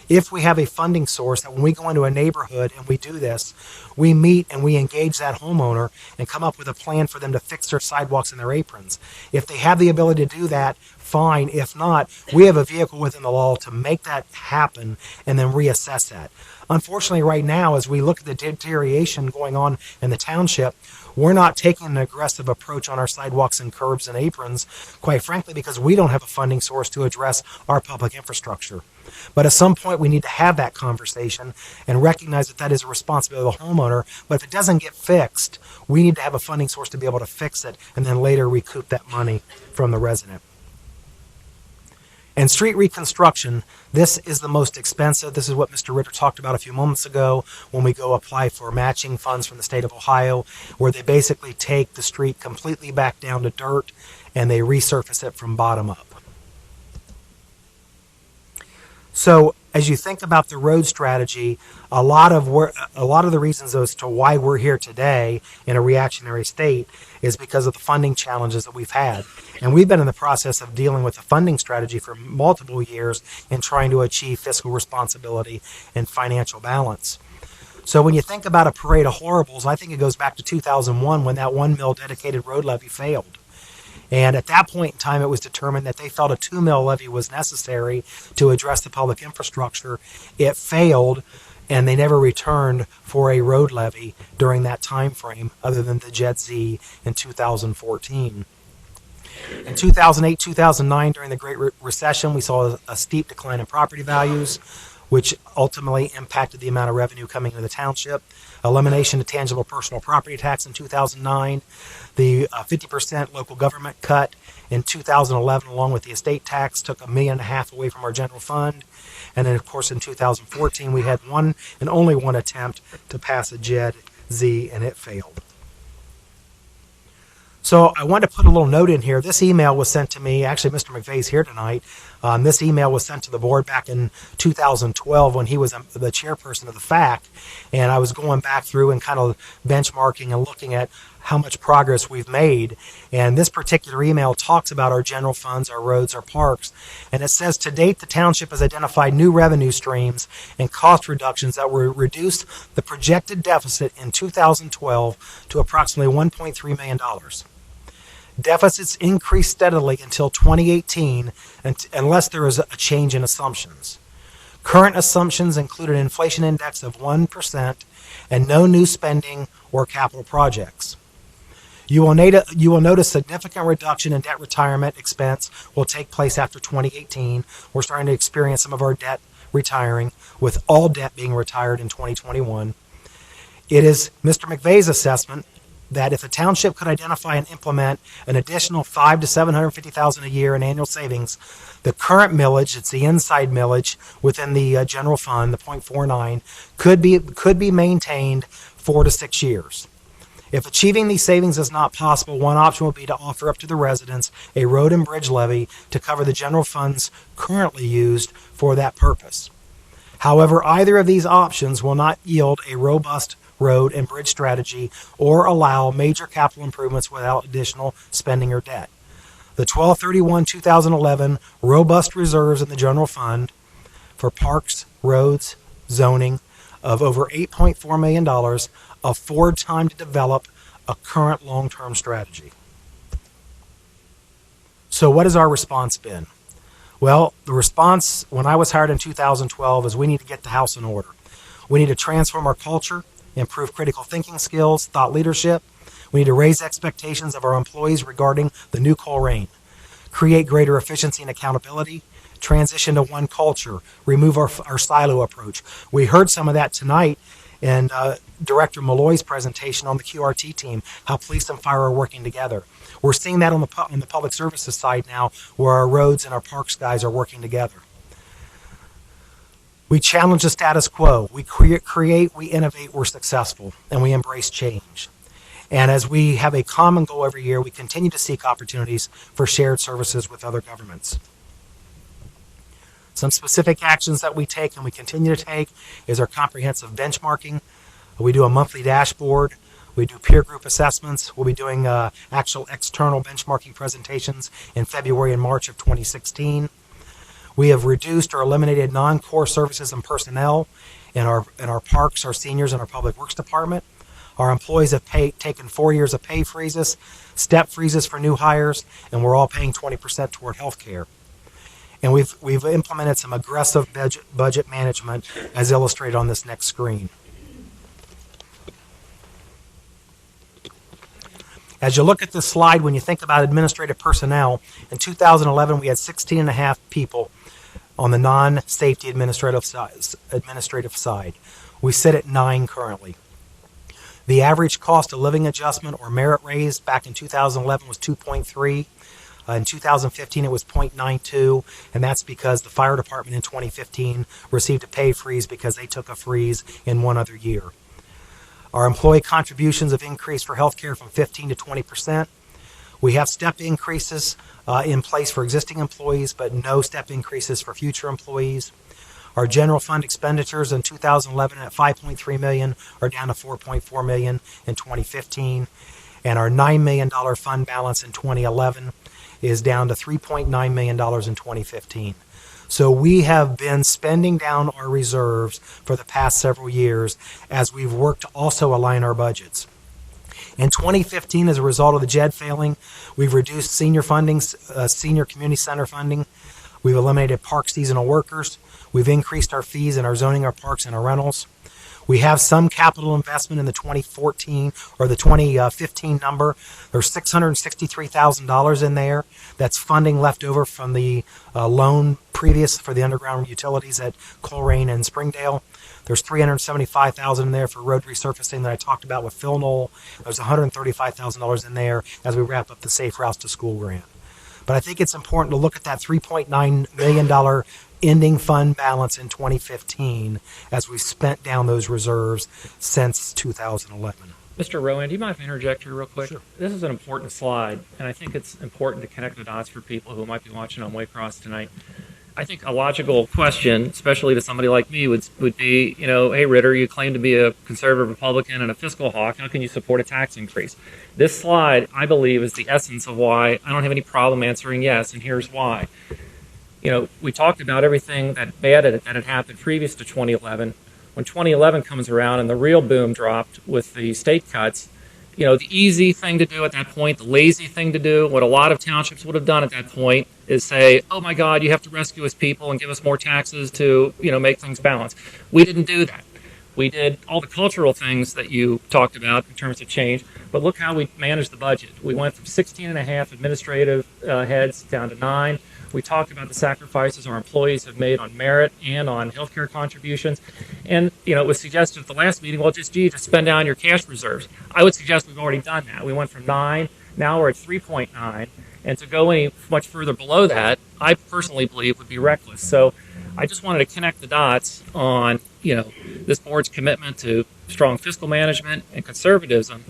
if we have a funding source that when we go into a neighborhood and we do this, we meet and we engage that homeowner and come up with a plan for them to fix their sidewalks and their aprons. If they have the ability to do that, fine. If not, we have a vehicle within the law to make that happen and then reassess that. Unfortunately, right now, as we look at the deterioration going on in the township, we're not taking an aggressive approach on our sidewalks and curbs and aprons, quite frankly, because we don't have a funding source to address our public infrastructure. But at some point, we need to have that conversation and recognize that that is a responsibility of the homeowner. But if it doesn't get fixed, we need to have a funding source to be able to fix it and then later recoup that money from the resident. And street reconstruction, this is the most expensive. This is what Mr. Ritter talked about a few moments ago when we go apply for matching funds from the state of Ohio, where they basically take the street completely back down to dirt and they resurface it from bottom up. So as you think about the road strategy, a lot of the reasons as to why we're here today in a reactionary state is because of the funding challenges that we've had. And we've been in the process of dealing with the funding strategy for multiple years in trying to achieve fiscal responsibility and financial balance. So when you think about a parade of horribles, I think it goes back to 2001 when that 1 mil dedicated road levy failed. And at that point in time, it was determined that they felt a 2 mil levy was necessary to address the public infrastructure. It failed, and they never returned for a road levy during that time frame other than the Jet Z in 2014. In 2008, 2009, during the Great Recession, we saw a steep decline in property values, which ultimately impacted the amount of revenue coming into the township. Elimination of tangible personal property tax in 2009, the 50% local government cut in 2011, along with the estate tax, took $1.5 million away from our general fund. And then, of course, in 2014, we had one and only one attempt to pass a JED Z, and it failed. So I wanted to put a little note in here. This email was sent to me. Actually, Mr. McVeigh's here tonight. This email was sent to the board back in 2012 when he was the chairperson of the FAC. And I was going back through and kind of benchmarking and looking at how much progress we've made. And this particular email talks about our general funds, our roads, our parks. And it says, to date, the township has identified new revenue streams and cost reductions that will reduce the projected deficit in 2012 to approximately $1.3 million. Deficits increase steadily until 2018 unless there is a change in assumptions. Current assumptions include an inflation index of 1% and no new spending or capital projects. You will note a significant reduction in debt retirement expense will take place after 2018. We're starting to experience some of our debt retiring, with all debt being retired in 2021. It is Mr. McVeigh's assessment that if the township could identify and implement an additional $500,000 to $750,000 a year in annual savings, the current millage, it's the inside millage within the general fund, the 0.49, could be maintained 4 to 6 years. If achieving these savings is not possible, one option would be to offer up to the residents a road and bridge levy to cover the general funds currently used for that purpose. However, either of these options will not yield a robust road and bridge strategy or allow major capital improvements without additional spending or debt. The 12/31/2011 robust reserves in the general fund for parks, roads, zoning of over $8.4 million afford time to develop a current long-term strategy. So what has our response been? Well, the response when I was hired in 2012 is we need to get the house in order. We need to transform our culture, improve critical thinking skills, thought leadership. We need to raise expectations of our employees regarding the new Colerain, create greater efficiency and accountability, transition to one culture, remove our silo approach. We heard some of that tonight in Director Malloy's presentation on the QRT team, how police and fire are working together. We're seeing that on the public services side now, where our roads and our parks guys are working together. We challenge the status quo. We create, we innovate, we're successful, and we embrace change. And as we have a common goal every year, we continue to seek opportunities for shared services with other governments. Some specific actions that we take and we continue to take is our comprehensive benchmarking. We do a monthly dashboard. We do peer group assessments. We'll be doing actual external benchmarking presentations in February and March of 2016. We have reduced or eliminated non-core services and personnel in our parks, our seniors, and our public works department. Our employees have taken 4 years of pay freezes, step freezes for new hires, and we're all paying 20% toward health care. And we've implemented some aggressive budget management as illustrated on this next screen. As you look at this slide, when you think about administrative personnel, in 2011 we had 16 and a half people on the non-safety administrative side. We sit at 9 currently. The average cost of living adjustment or merit raise back in 2011 was 2.3. In 2015, it was 0.92, and that's because the fire department in 2015 received a pay freeze because they took a freeze in one other year. Our employee contributions have increased for healthcare from 15 to 20%. We have step increases in place for existing employees, but no step increases for future employees. Our general fund expenditures in 2011 at $5.3 million are down to $4.4 million in 2015, and our $9 million fund balance in 2011 is down to $3.9 million in 2015. So we have been spending down our reserves for the past several years as we've worked to also align our budgets. In 2015, as a result of the JED failing, we've reduced senior funding, senior community center funding. We've eliminated park seasonal workers. We've increased our fees and our zoning, our parks, and our rentals. We have some capital investment in the 2014 or the 2015 number. There's $663,000 in there. That's funding left over from the loan previous for the underground utilities at Colerain and Springdale. There's $375,000 in there for road resurfacing that I talked about with Phil Knoll. There's $135,000 in there as we wrap up the Safe Routes to School grant. But I think it's important to look at that $3.9 million ending fund balance in 2015 as we spent down those reserves since 2011. Mr. Rowan, do you mind if I interject here real quick? Sure. This is an important slide, and I think it's important to connect the dots for people who might be watching on Waycross tonight. I think a logical question, especially to somebody like me, would be, hey, Ritter, you claim to be a conservative Republican and a fiscal hawk. How can you support a tax increase? This slide, I believe, is the essence of why I don't have any problem answering yes, and here's why. We talked about everything that bad that had happened previous to 2011. When 2011 comes around and the real boom dropped with the state cuts, the easy thing to do at that point, the lazy thing to do, what a lot of townships would have done at that point is say, oh my God, you have to rescue us people and give us more taxes to, make things balance. We didn't do that. We did all the cultural things that you talked about in terms of change, but look how we managed the budget. We went from 16 and a half administrative heads down to 9. We talked about the sacrifices our employees have made on merit and on healthcare contributions. And, it was suggested at the last meeting, well, just spend down your cash reserves. I would suggest we've already done that. We went from 9, now we're at 3.9. And to go any much further below that, I personally believe would be reckless. So I just wanted to connect the dots on, this board's commitment to strong fiscal management and conservatism.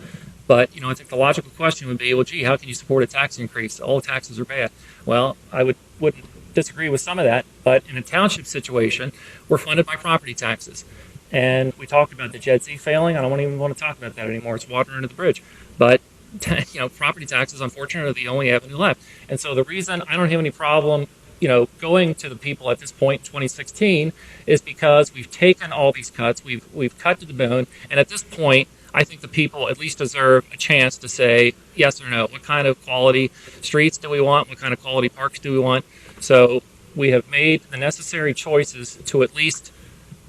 But, I think the logical question would be, well, gee, how can you support a tax increase? All taxes are bad. Well, I wouldn't disagree with some of that, but in a township situation, we're funded by property taxes. And we talked about the JED failing. I don't even want to talk about that anymore. It's water under the bridge. But, property taxes, unfortunately, are the only avenue left. And so the reason I don't have any problem, going to the people at this point in 2016 is because we've taken all these cuts. We've cut to the bone. And at this point, I think the people at least deserve a chance to say yes or no. What kind of quality streets do we want? What kind of quality parks do we want? So we have made the necessary choices to at least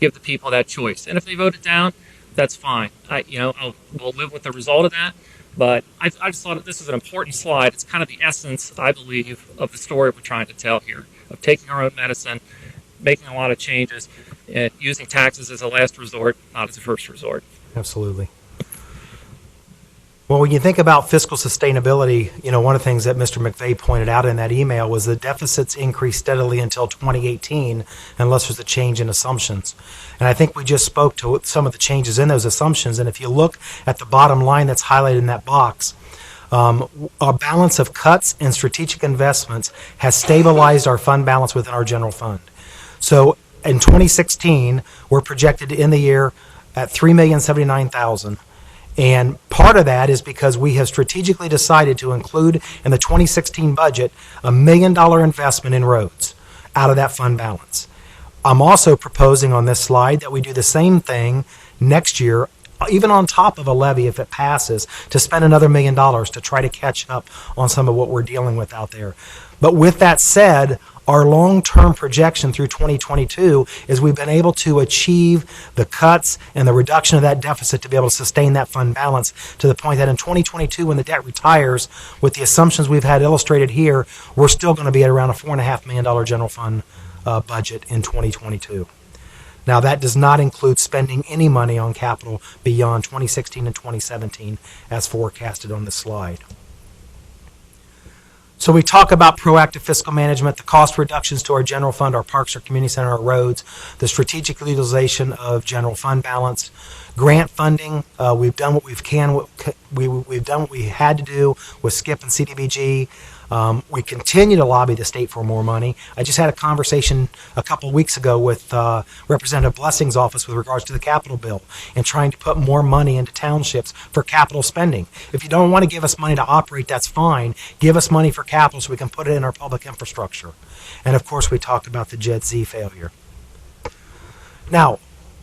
give the people that choice. And if they vote it down, that's fine. We'll live with the result of that. But I just thought this is an important slide. It's kind of the essence, I believe, of the story we're trying to tell here. of taking our own medicine, making a lot of changes, and using taxes as a last resort, not as a first resort. Absolutely. Well, when you think about fiscal sustainability, one of the things that Mr. McVeigh pointed out in that email was the deficits increase steadily until 2018 unless there's a change in assumptions. And I think we just spoke to some of the changes in those assumptions. And if you look at the bottom line that's highlighted in that box, our balance of cuts and strategic investments has stabilized our fund balance within our general fund. So in 2016, we're projected to end the year at $3,079,000. And part of that is because we have strategically decided to include in the 2016 budget $1 million investment in roads out of that fund balance. I'm also proposing on this slide that we do the same thing next year, even on top of a levy if it passes, to spend another $1 million to try to catch up on some of what we're dealing with out there. But with that said, our long-term projection through 2022 is we've been able to achieve the cuts and the reduction of that deficit to be able to sustain that fund balance to the point that in 2022, when the debt retires, with the assumptions we've had illustrated here, we're still going to be at around a $4.5 million general fund budget in 2022. Now, that does not include spending any money on capital beyond 2016 and 2017 as forecasted on this slide. So we talk about proactive fiscal management, the cost reductions to our general fund, our parks, our community center, our roads, the strategic utilization of general fund balance, grant funding. We've done what we've done what we had to do with SCIP and CDBG. We continue to lobby the state for more money. I just had a conversation a couple weeks ago with Representative Blessing's office with regards to the capital bill and trying to put more money into townships for capital spending. If you don't want to give us money to operate, that's fine. Give us money for capital so we can put it in our public infrastructure. And of course, we talked about the Jet Z failure. Now,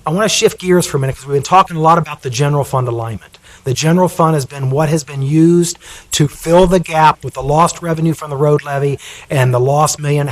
I want to shift gears for a minute because we've been talking a lot about the general fund alignment. The general fund has been what has been used to fill the gap with the lost revenue from the road levy and the lost $1.5 million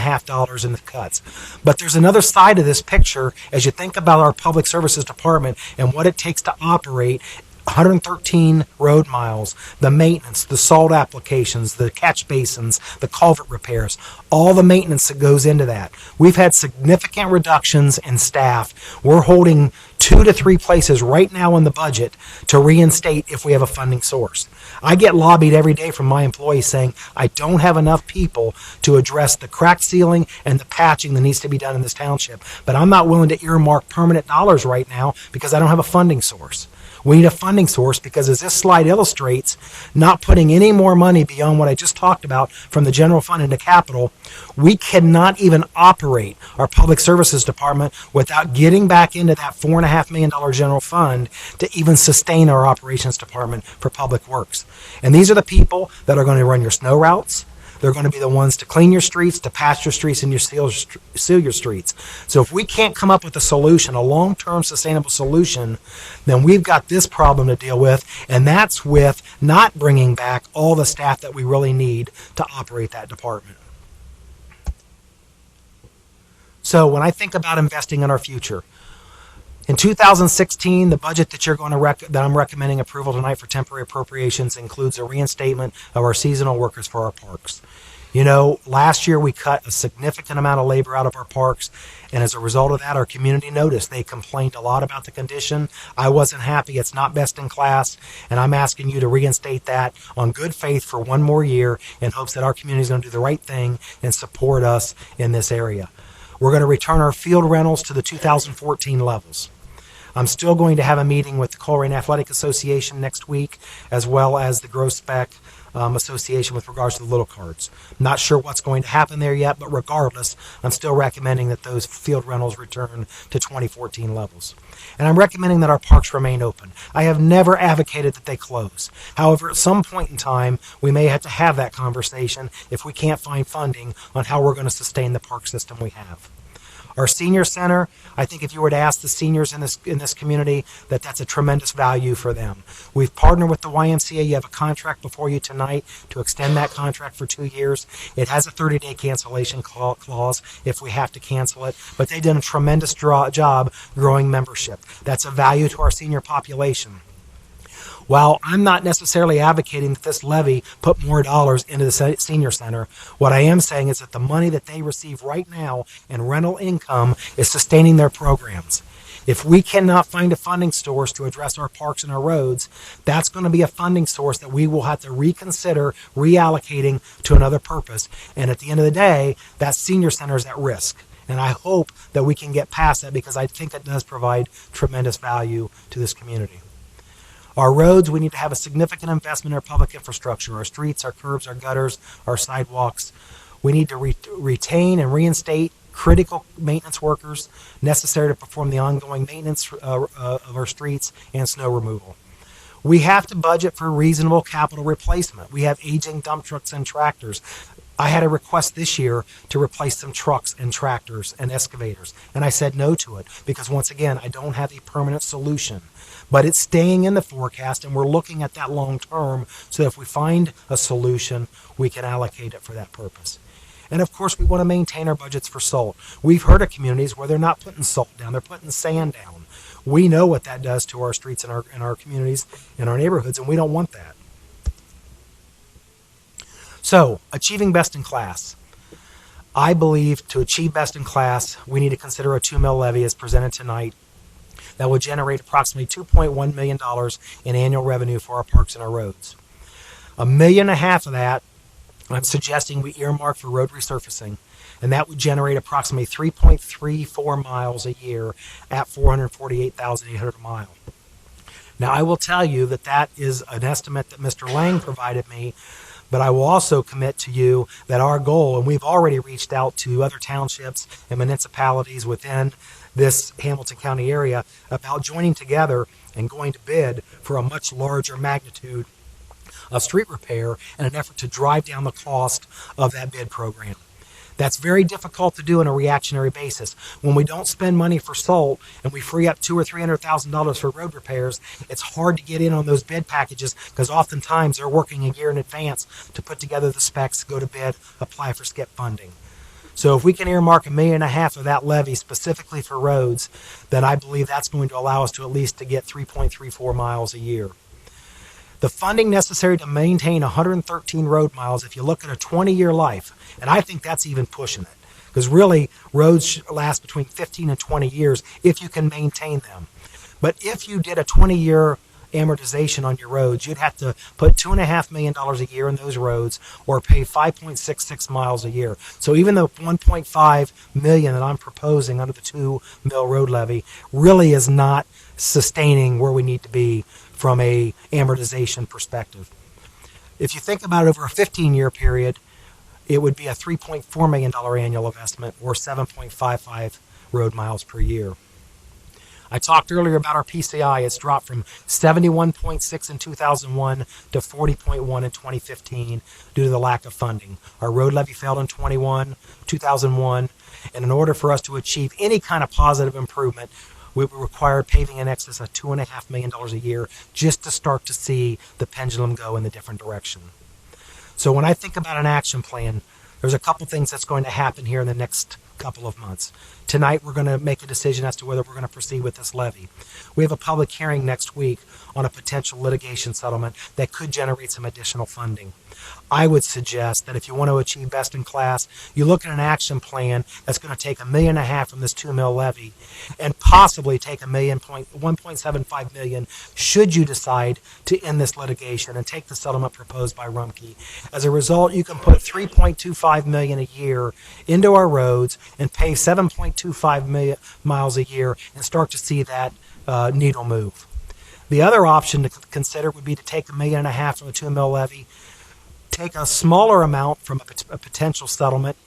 in the cuts. But there's another side of this picture as you think about our public services department and what it takes to operate 113 road miles, the maintenance, the salt applications, the catch basins, the culvert repairs, all the maintenance that goes into that. We've had significant reductions in staff. We're holding 2 to 3 places right now in the budget to reinstate if we have a funding source. I get lobbied every day from my employees saying I don't have enough people to address the crack sealing and the patching that needs to be done in this township. But I'm not willing to earmark permanent dollars right now because I don't have a funding source. We need a funding source because, as this slide illustrates, not putting any more money beyond what I just talked about from the general fund into capital, we cannot even operate our public services department without getting back into that $4.5 million general fund to even sustain our operations department for public works. And these are the people that are going to run your snow routes. They're going to be the ones to clean your streets, to patch your streets, and seal your streets. So if we can't come up with a solution, a long-term sustainable solution, then we've got this problem to deal with, and that's with not bringing back all the staff that we really need to operate that department. So when I think about investing in our future, in 2016, the budget that that I'm recommending approval tonight for temporary appropriations includes a reinstatement of our seasonal workers for our parks. You know, last year we cut a significant amount of labor out of our parks, and as a result of that, our community noticed. They complained a lot about the condition. I wasn't happy. It's not best in class, and I'm asking you to reinstate that on good faith for one more year in hopes that our community is going to do the right thing and support us in this area. We're going to return our field rentals to the 2014 levels. I'm still going to have a meeting with the Colerain Athletic Association next week, as well as the Gross Spec Association with regards to the little cards. Not sure what's going to happen there yet, but regardless, I'm still recommending that those field rentals return to 2014 levels. And I'm recommending that our parks remain open. I have never advocated that they close. However, at some point in time, we may have to have that conversation if we can't find funding on how we're going to sustain the park system we have. Our senior center, I think if you were to ask the seniors in this community, that's a tremendous value for them. We've partnered with the YMCA. You have a contract before you tonight to extend that contract for 2 years. It has a 30-day cancellation clause if we have to cancel it, but they've done a tremendous job growing membership. That's a value to our senior population. While I'm not necessarily advocating that this levy put more dollars into the senior center, what I am saying is that the money that they receive right now in rental income is sustaining their programs. If we cannot find a funding source to address our parks and our roads, that's going to be a funding source that we will have to reconsider reallocating to another purpose. And at the end of the day, that senior center is at risk. And I hope that we can get past that, because I think it does provide tremendous value to this community. Our roads, we need to have a significant investment in our public infrastructure, our streets, our curbs, our gutters, our sidewalks. We need to retain and reinstate critical maintenance workers necessary to perform the ongoing maintenance of our streets and snow removal. We have to budget for reasonable capital replacement. We have aging dump trucks and tractors. I had a request this year to replace some trucks and tractors and excavators, and I said no to it because, once again, I don't have a permanent solution. But it's staying in the forecast, and we're looking at that long term, so if we find a solution, we can allocate it for that purpose. And of course, we want to maintain our budgets for salt. We've heard of communities where they're not putting salt down, they're putting sand down. We know what that does to our streets and our communities and our neighborhoods, and we don't want that. So, achieving best in class. I believe to achieve best in class, we need to consider a 2 mil levy as presented tonight that would generate approximately $2.1 million in annual revenue for our parks and our roads. $1.5 million of that I'm suggesting we earmark for road resurfacing, and that would generate approximately 3.34 miles a year at $448,800 a mile. Now, I will tell you that that is an estimate that Mr. Lang provided me, but I will also commit to you that our goal, and we've already reached out to other townships and municipalities within this Hamilton County area about joining together and going to bid for a much larger magnitude of street repair in an effort to drive down the cost of that bid program. That's very difficult to do on a reactionary basis. When we don't spend money for salt and we free up $200,000 or $300,000 for road repairs, it's hard to get in on those bid packages because oftentimes they're working a year in advance to put together the specs, go to bid, apply for SCIP funding. So if we can earmark $1.5 million of that levy specifically for roads, then I believe that's going to allow us to at least to get 3.34 miles a year. The funding necessary to maintain 113 road miles, if you look at a 20-year life, and I think that's even pushing it, because really roads last between 15 and 20 years if you can maintain them. But if you did a 20-year amortization on your roads, you'd have to put $2.5 million a year in those roads or pay 5.66 miles a year. So even the $1.5 million that I'm proposing under the 2 mil road levy really is not sustaining where we need to be from a amortization perspective. If you think about it over a 15-year period, it would be a $3.4 million annual investment or 7.55 road miles per year. I talked earlier about our PCI. It's dropped from 71.6 in 2001 to 40.1 in 2015 due to the lack of funding. Our road levy failed in 2001, and in order for us to achieve any kind of positive improvement, we would require paving in excess of $2.5 million a year just to start to see the pendulum go in the different direction. So when I think about an action plan, there's a couple things that's going to happen here in the next couple of months. Tonight, we're going to make a decision as to whether we're going to proceed with this levy. We have a public hearing next week on a potential litigation settlement that could generate some additional funding. I would suggest that if you want to achieve best in class, you look at an action plan that's going to take $1.5 million from this 2 mil levy and possibly take $1.75 million should you decide to end this litigation and take the settlement proposed by Rumpke. As a result, you can put $3.25 million a year into our roads and pay 7.25 miles a year and start to see that needle move. The other option to consider would be to take $1.5 million from the 2 mil levy, take a smaller amount from a potential settlement,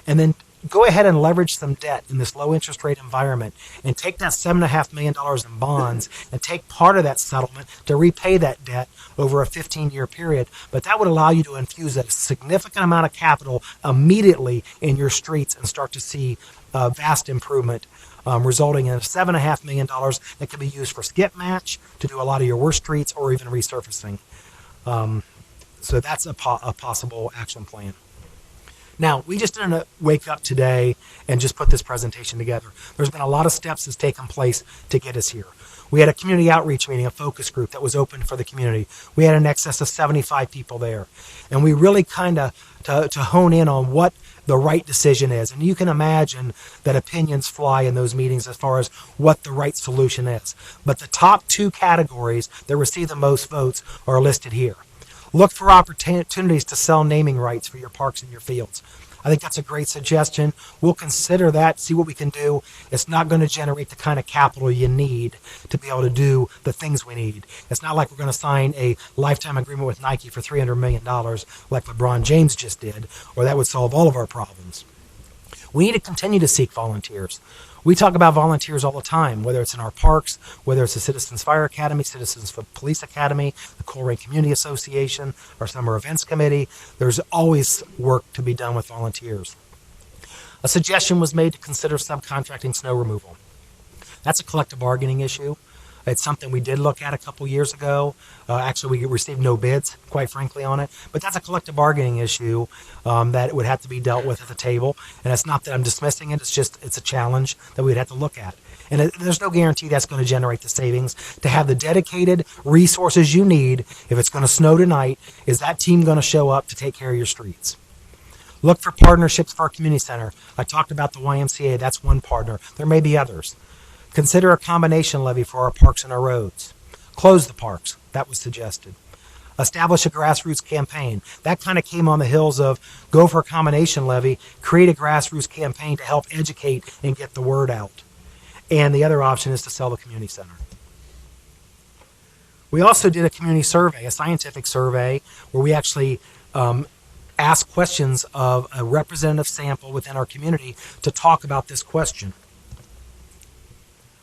and then go ahead and leverage some debt in this low interest rate environment and take that $7.5 million in bonds and take part of that settlement to repay that debt over a 15-year period. But that would allow you to infuse a significant amount of capital immediately in your streets and start to see vast improvement, resulting in $7.5 million that can be used for skip match, to do a lot of your worst streets, or even resurfacing. So that's a possible action plan. Now, we just didn't wake up today and just put this presentation together. There's been a lot of steps that's taken place to get us here. We had a community outreach meeting, a focus group that was open for the community. We had an excess of 75 people there. And we really kind of to hone in on what the right decision is. And you can imagine that opinions fly in those meetings as far as what the right solution is. But the top 2 categories that receive the most votes are listed here. Look for opportunities to sell naming rights for your parks and your fields. I think that's a great suggestion. We'll consider that, see what we can do. It's not going to generate the kind of capital you need to be able to do the things we need. It's not like we're going to sign a lifetime agreement with Nike for $300 million like LeBron James just did, or that would solve all of our problems. We need to continue to seek volunteers. We talk about volunteers all the time, whether it's in our parks, whether it's the Citizens Fire Academy, Citizens Police Academy, the Colerain Community Association, our Summer Events Committee. There's always work to be done with volunteers. A suggestion was made to consider subcontracting snow removal. That's a collective bargaining issue. It's something we did look at a couple years ago. Actually, we received no bids, quite frankly, on it. But that's a collective bargaining issue that would have to be dealt with at the table. And it's not that I'm dismissing it. It's a challenge that we'd have to look at. And there's no guarantee that's going to generate the savings. To have the dedicated resources you need, if it's going to snow tonight, is that team going to show up to take care of your streets? Look for partnerships for our community center. I talked about the YMCA. That's one partner. There may be others. Consider a combination levy for our parks and our roads. Close the parks. That was suggested. Establish a grassroots campaign. That kind of came on the heels of go for a combination levy, create a grassroots campaign to help educate and get the word out. And the other option is to sell the community center. We also did a community survey, a scientific survey, where we actually asked questions of a representative sample within our community to talk about this question.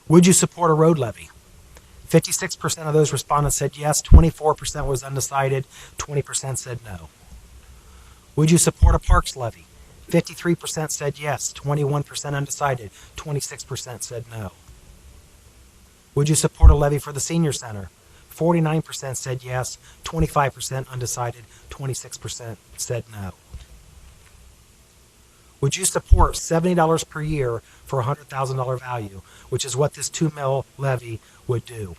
Would you support a road levy? 56% of those respondents said yes, 24% was undecided, 20% said no. Would you support a parks levy? 53% said yes, 21% undecided, 26% said no. Would you support a levy for the senior center? 49% said yes, 25% undecided, 26% said no. Would you support $70 per year for a $100,000 value, which is what this 2 mil levy would do?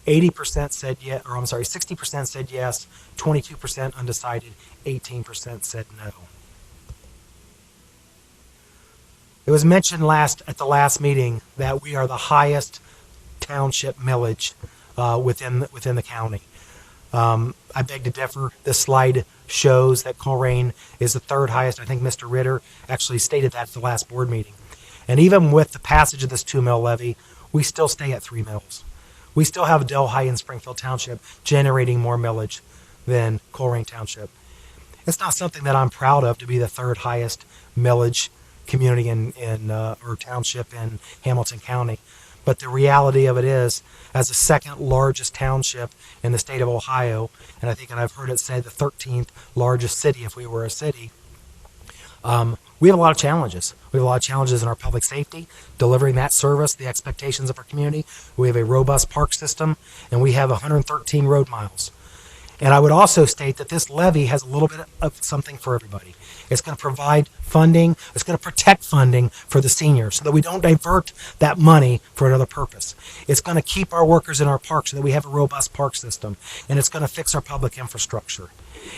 80% said yes, 60% said yes, 22% undecided, 18% said no. It was mentioned at the last meeting that we are the highest township millage within the county. I beg to differ. This slide shows that Colerain is the 3rd highest. I think Mr. Ritter actually stated that at the last board meeting. And even with the passage of this 2 mil levy, we still stay at 3 mills. We still have Delhi and Springfield Township generating more millage than Colerain Township. It's not something that I'm proud of to be the 3rd highest millage community or township in Hamilton County. But the reality of it is, as the 2nd largest township in the state of Ohio, and I've heard it say the 13th largest city if we were a city, we have a lot of challenges. We have a lot of challenges in our public safety, delivering that service, the expectations of our community. We have a robust park system, and we have 113 road miles. And I would also state that this levy has a little bit of something for everybody. It's going to provide funding. It's going to protect funding for the seniors so that we don't divert that money for another purpose. It's going to keep our workers in our parks so that we have a robust park system. And it's going to fix our public infrastructure.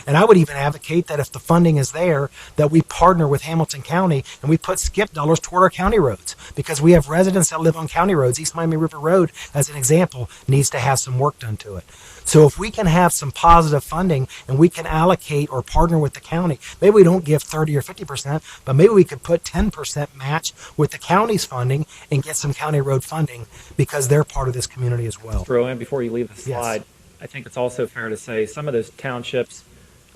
And I would even advocate that if the funding is there, that we partner with Hamilton County and we put skip dollars toward our county roads, because we have residents that live on county roads. East Miami River Road, as an example, needs to have some work done to it. So if we can have some positive funding and we can allocate or partner with the county, maybe we don't give 30 or 50%, but maybe we could put 10% match with the county's funding and get some county road funding because they're part of this community as well. Throw in before you leave the slide, Yes. I think it's also fair to say some of those townships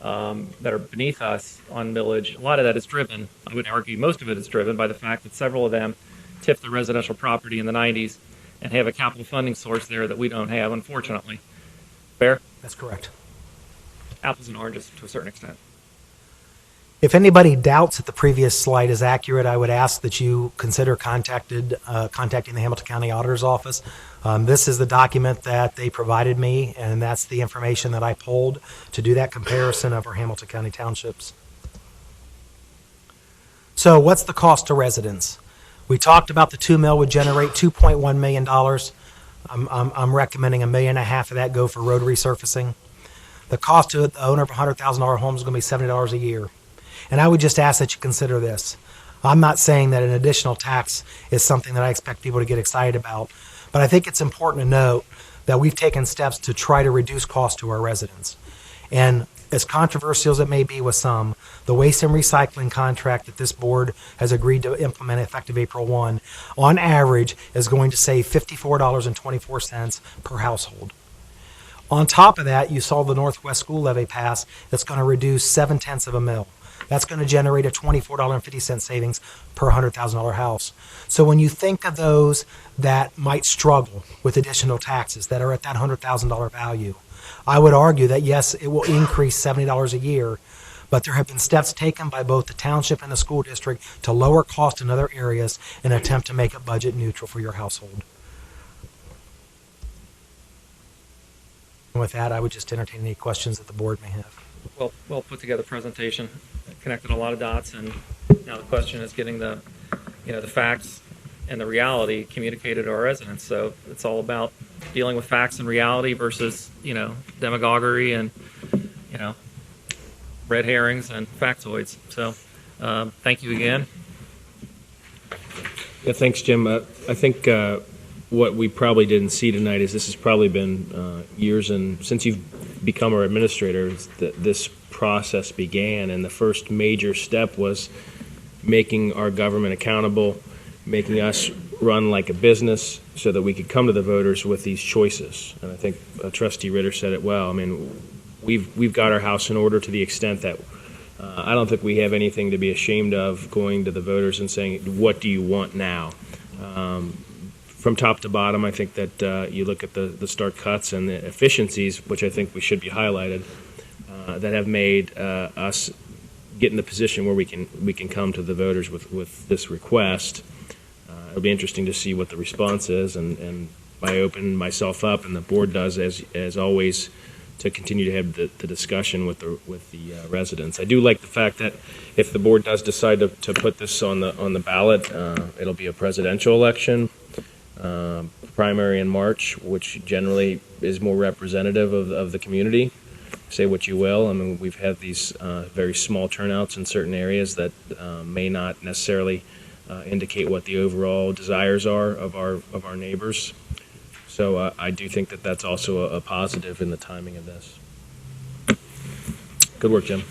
that are beneath us on millage, a lot of that is driven, I would argue most of it is driven by the fact that several of them tipped their residential property in the 90s and have a capital funding source there that we don't have, unfortunately. Fair? That's correct. Apples and oranges to a certain extent. If anybody doubts that the previous slide is accurate, I would ask that you consider contacting the Hamilton County Auditor's Office. This is the document that they provided me, and that's the information that I pulled to do that comparison of our Hamilton County townships. So what's the cost to residents? We talked about the 2 mil would generate $2.1 million. I'm recommending $1.5 million of that go for road resurfacing. The cost to the owner of a $100,000 home is going to be $70 a year. And I would just ask that you consider this. I'm not saying that an additional tax is something that I expect people to get excited about, but I think it's important to note that we've taken steps to try to reduce costs to our residents. And as controversial as it may be with some, the waste and recycling contract that this board has agreed to implement effective April 1, on average, is going to save $54.24 per household. On top of that, you saw the Northwest School Levy pass that's going to reduce 0.7 of a mil. That's going to generate a $24.50 savings per $100,000 house. So when you think of those that might struggle with additional taxes that are at that $100,000 value, I would argue that yes, it will increase $70 a year, but there have been steps taken by both the township and the school district to lower costs in other areas in an attempt to make it budget neutral for your household. And with that, I would just entertain any questions that the board may have. Well put together presentation, connected a lot of dots, and now the question is getting the facts and the reality communicated to our residents. So it's all about dealing with facts and reality versus, demagoguery and, red herrings and factoids. So thank you again. Yeah, thanks, Jim. I think what we probably didn't see tonight is this has probably been years, and since you've become our administrator, this process began, and the first major step was making our government accountable, making us run like a business so that we could come to the voters with these choices. And I think Trustee Ritter said it well. I mean, we've got our house in order to the extent that I don't think we have anything to be ashamed of going to the voters and saying, what do you want now? From top to bottom, I think that you look at the stark cuts and the efficiencies, which I think we should be highlighted, that have made us get in the position where we can come to the voters with this request. It'll be interesting to see what the response is, and I open myself up, and the board does as always, to continue to have the discussion with the residents. I do like the fact that if the board does decide to put this on the ballot, it'll be a presidential election, primary in March, which generally is more representative of the community. Say what you will. I mean, we've had these very small turnouts in certain areas that may not necessarily indicate what the overall desires are of our neighbors. So I do think that that's also a positive in the timing of this. Good work, Jim.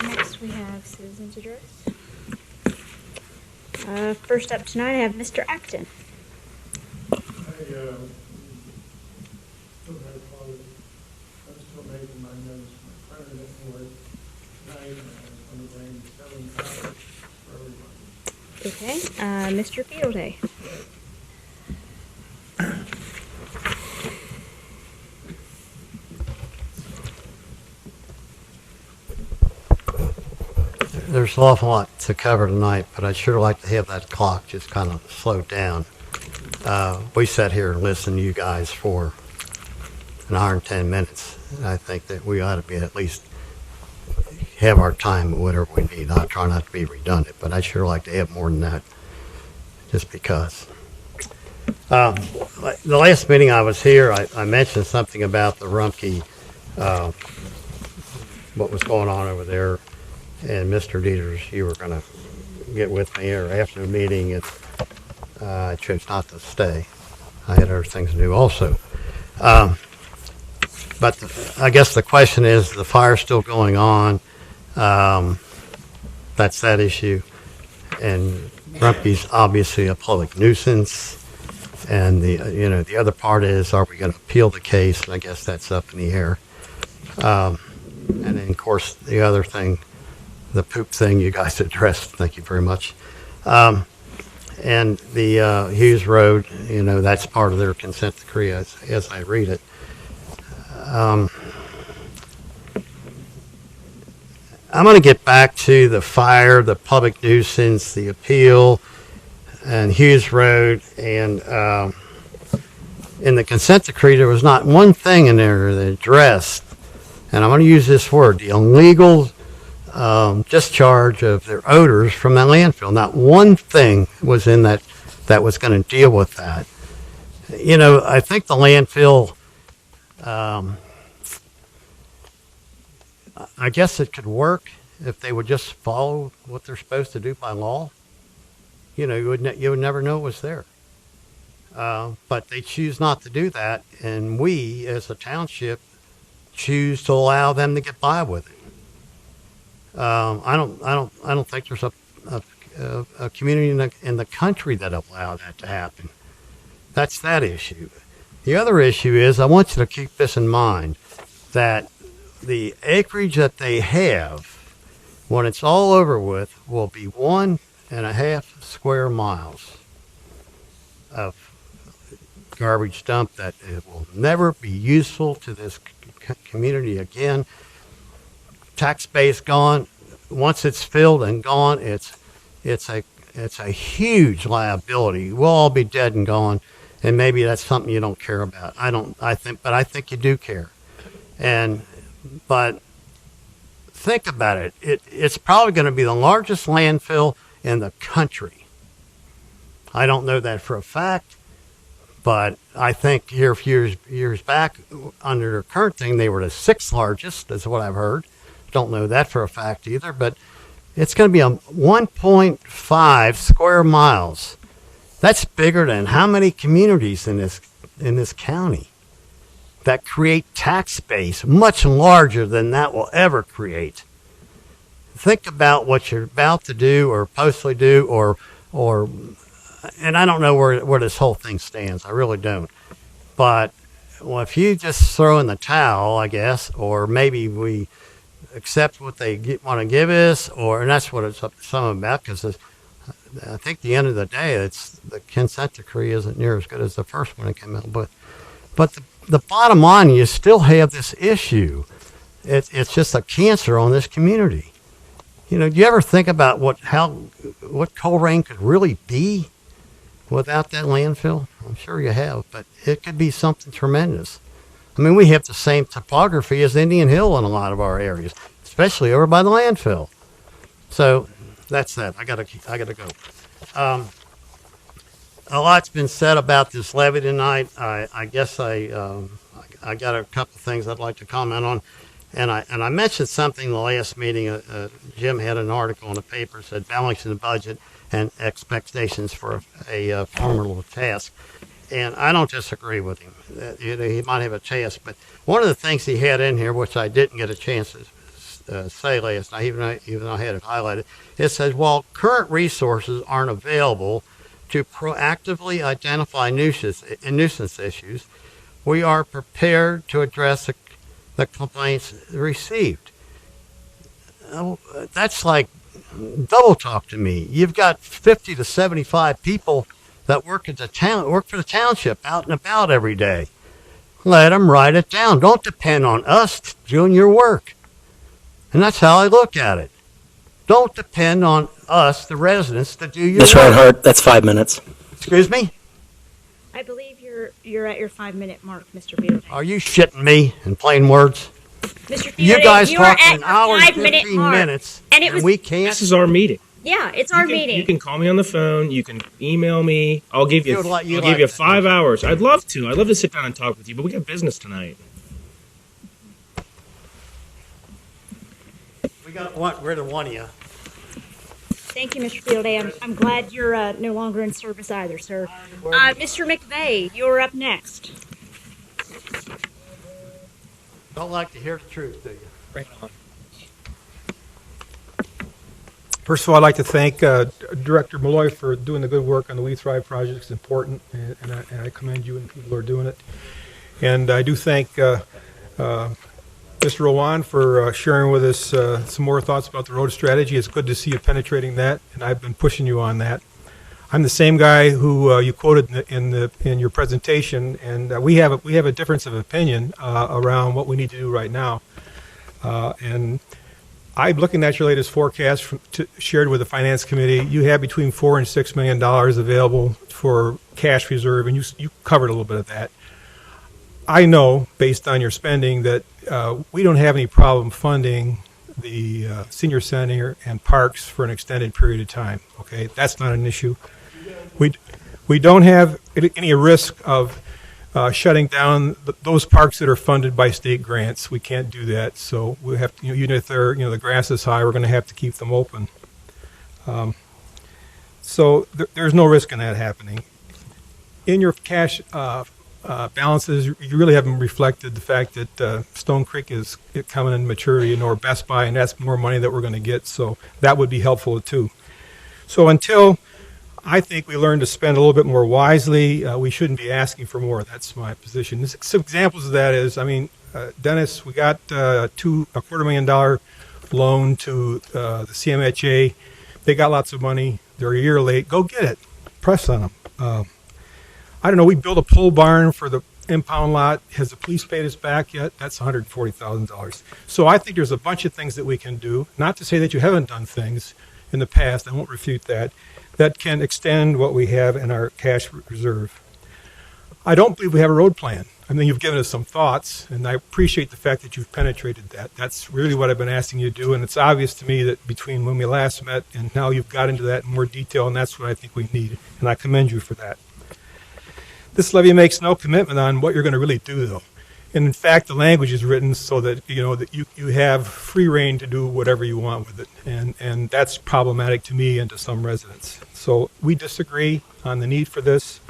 Next, we have citizens address. First up tonight, I have Mr. Acton. I'm still making my notes. My prayer didn't work tonight, and I was going to bring 7 copies for everybody. Okay, Mr. Fielday. There's an awful lot to cover tonight, but I'd sure like to have that clock just kind of slowed down. We sat here and listened to you guys for an hour and 10 minutes. And I think that we ought to be at least have our time, whatever we need. I'll try not to be redundant, but I'd sure like to have more than that, just because. The last meeting I was here, I mentioned something about the Rumpke, what was going on over there. And Mr. Dieters, you were going to get with me here after the meeting, and I chose not to stay. I had other things to do also. But I guess the question is, the fire's still going on. That's that issue. And Rumpke's obviously a public nuisance. And the other part is, are we going to appeal the case? And I guess that's up in the air. And then, of course, the other thing, the poop thing you guys addressed. Thank you very much. And the Hughes Road, that's part of their consent decree as I read it. I'm going to get back to the fire, the public nuisance, the appeal, and Hughes Road. And in the consent decree, there was not one thing in there that addressed, and I'm going to use this word, the illegal discharge of their odors from that landfill. Not one thing was in that was going to deal with that. You know, I think the landfill, I guess it could work if they would just follow what they're supposed to do by law. You know, you would never know it was there. But they choose not to do that, and we, as a township, choose to allow them to get by with it. I don't think there's a community in the country that allow that to happen. That's that issue. The other issue is, I want you to keep this in mind, that the acreage that they have, when it's all over with, will be 1.5 square miles of garbage dump that it will never be useful to this community again. Tax base gone. Once it's filled and gone, it's a huge liability. We'll all be dead and gone, and maybe that's something you don't care about. I think you do care. But think about it. It's probably going to be the largest landfill in the country. I don't know that for a fact, but I think here a few years back, under their current thing, they were the 6th largest, is what I've heard. Don't know that for a fact either, but it's going to be a 1.5 square miles. That's bigger than how many communities in this county that create tax base much larger than that will ever create. Think about what you're about to do or possibly do, or and I don't know where this whole thing stands. I really don't. But well, if you just throw in the towel, I guess, or maybe we accept what they want to give us, and that's what it's some about, because I think at the end of the day, it's the consent decree isn't near as good as the first one that came out. But the bottom line, you still have this issue. It's just a cancer on this community. You know, do you ever think about what Colerain could really be without that landfill? I'm sure you have, but it could be something tremendous. I mean, we have the same topography as Indian Hill in a lot of our areas, especially over by the landfill. So that's that. I gotta go. A lot's been said about this levy tonight. I guess I got a couple of things I'd like to comment on. And I mentioned something in the last meeting. Jim had an article in the paper that said balancing the budget and expectations for a formidable task. And I don't disagree with him. He might have a task, but one of the things he had in here, which I didn't get a chance to say last night, even though I had it highlighted, it says, while current resources aren't available to proactively identify nuisance issues, we are prepared to address the complaints received. That's like double talk to me. You've got 50 to 75 people that work for the township out and about every day. Let them write it down. Don't depend on us doing your work. And that's how I look at it. Don't depend on us, the residents, to do your work. Mr. Reinhardt, that's 5 minutes. Excuse me? I believe you're at your 5-minute mark, Mr. Fielder. Are you shitting me in plain words? Mr. Fielder, You guys you are talked at an your hour and 5-minute 15 mark. minutes, And we can't. This is our meeting. Yeah, it's our meeting. You can call me on the phone. You can email me. I'll give you. I'll give you 5 hours. I'd love to. I'd love to sit down and talk with you, but we got business tonight. We got rid of one of you. Thank you, Mr. Fielder. I'm glad you're no longer in service either, sir. Mr. McVeigh, you're up next. Don't like to hear the truth, do you? Right on. First of all, I'd like to thank Director Malloy for doing the good work on the We Thrive project. It's important, and I commend you and people who are doing it. And I do thank Mr. Rowan for sharing with us some more thoughts about the road strategy. It's good to see you penetrating that, and I've been pushing you on that. I'm the same guy who you quoted in your presentation, and we have a difference of opinion around what we need to do right now. And I'm looking at your latest forecast shared with the Finance Committee. You have between $4 and $6 million available for cash reserve, and you covered a little bit of that. I know, based on your spending, that we don't have any problem funding the senior center and parks for an extended period of time. Okay, that's not an issue. We don't have any risk of shutting down those parks that are funded by state grants. We can't do that. So we have to, even if they're, the grass is high, we're going to have to keep them open. So there's no risk in that happening. In your cash balances, you really haven't reflected the fact that Stone Creek is coming in maturity, or Best Buy, and that's more money that we're going to get. So that would be helpful too. So until I think we learn to spend a little bit more wisely, we shouldn't be asking for more. That's my position. Some examples of that is, Dennis, we got a $250,000 loan to the CMHA. They got lots of money. They're a year late. Go get it. Press on them. I don't know. We built a pole barn for the impound lot. Has the police paid us back yet? That's $140,000. So I think there's a bunch of things that we can do. Not to say that you haven't done things in the past. I won't refute that. That can extend what we have in our cash reserve. I don't believe we have a road plan. You've given us some thoughts, and I appreciate the fact that you've penetrated that. That's really what I've been asking you to do, and it's obvious to me that between when we last met and now you've got into that in more detail, and that's what I think we need, and I commend you for that. This levy makes no commitment on what you're going to really do, though. And in fact, the language is written so that, that you have free reign to do whatever you want with it, and that's problematic to me and to some residents. So we disagree on the need for this.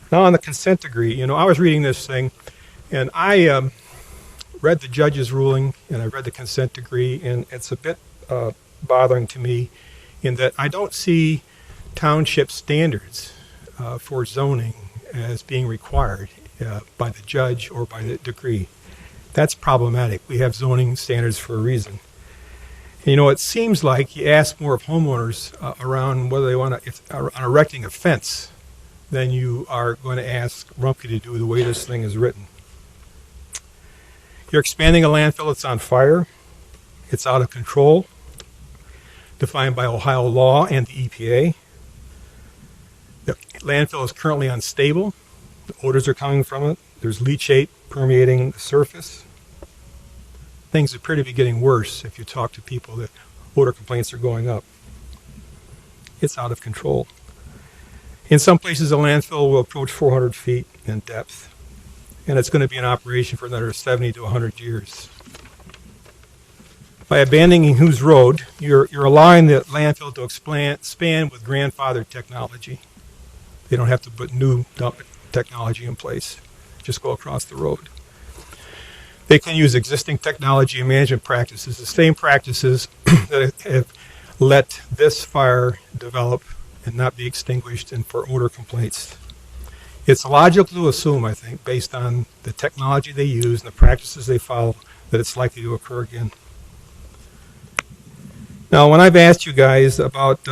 Now on the consent decree, I was reading this thing, and I read the judge's ruling, and I read the consent decree, and it's a bit bothering to me in that I don't see township standards for zoning as being required by the judge or by the decree. That's problematic. We have zoning standards for a reason. And, it seems like you ask more of homeowners around whether they want to, on erecting a fence, than you are going to ask Rumpke to do the way this thing is written. You're expanding a landfill that's on fire. It's out of control, defined by Ohio law and the EPA. The landfill is currently unstable. The odors are coming from it. There's leachate permeating the surface. Things appear to be getting worse if you talk to people. That odor complaints are going up. It's out of control. In some places, the landfill will approach 400 feet in depth, and it's going to be in operation for another 70 to 100 years. By abandoning Hughes Road, you're allowing the landfill to expand with grandfathered technology. They don't have to put new dump technology in place. Just go across the road. They can use existing technology and management practices, the same practices that have let this fire develop and not be extinguished and for odor complaints. It's logical to assume, I think, based on the technology they use and the practices they follow, that it's likely to occur again. Now, when I've asked you guys about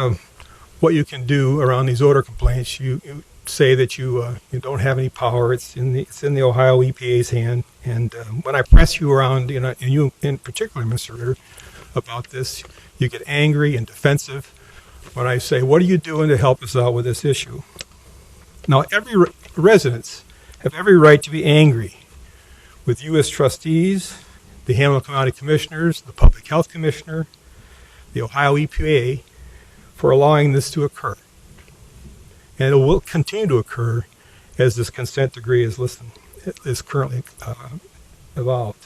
what you can do around these odor complaints, you say that you don't have any power. It's in the Ohio EPA's hand. And when I press you around, and you in particular, Mr. Ritter, about this, you get angry and defensive when I say, what are you doing to help us out with this issue? Now, every residents have every right to be angry with you as trustees, the Hamilton County Commissioners, the Public Health Commissioner, the Ohio EPA, for allowing this to occur. And it will continue to occur as this consent decree is currently evolved.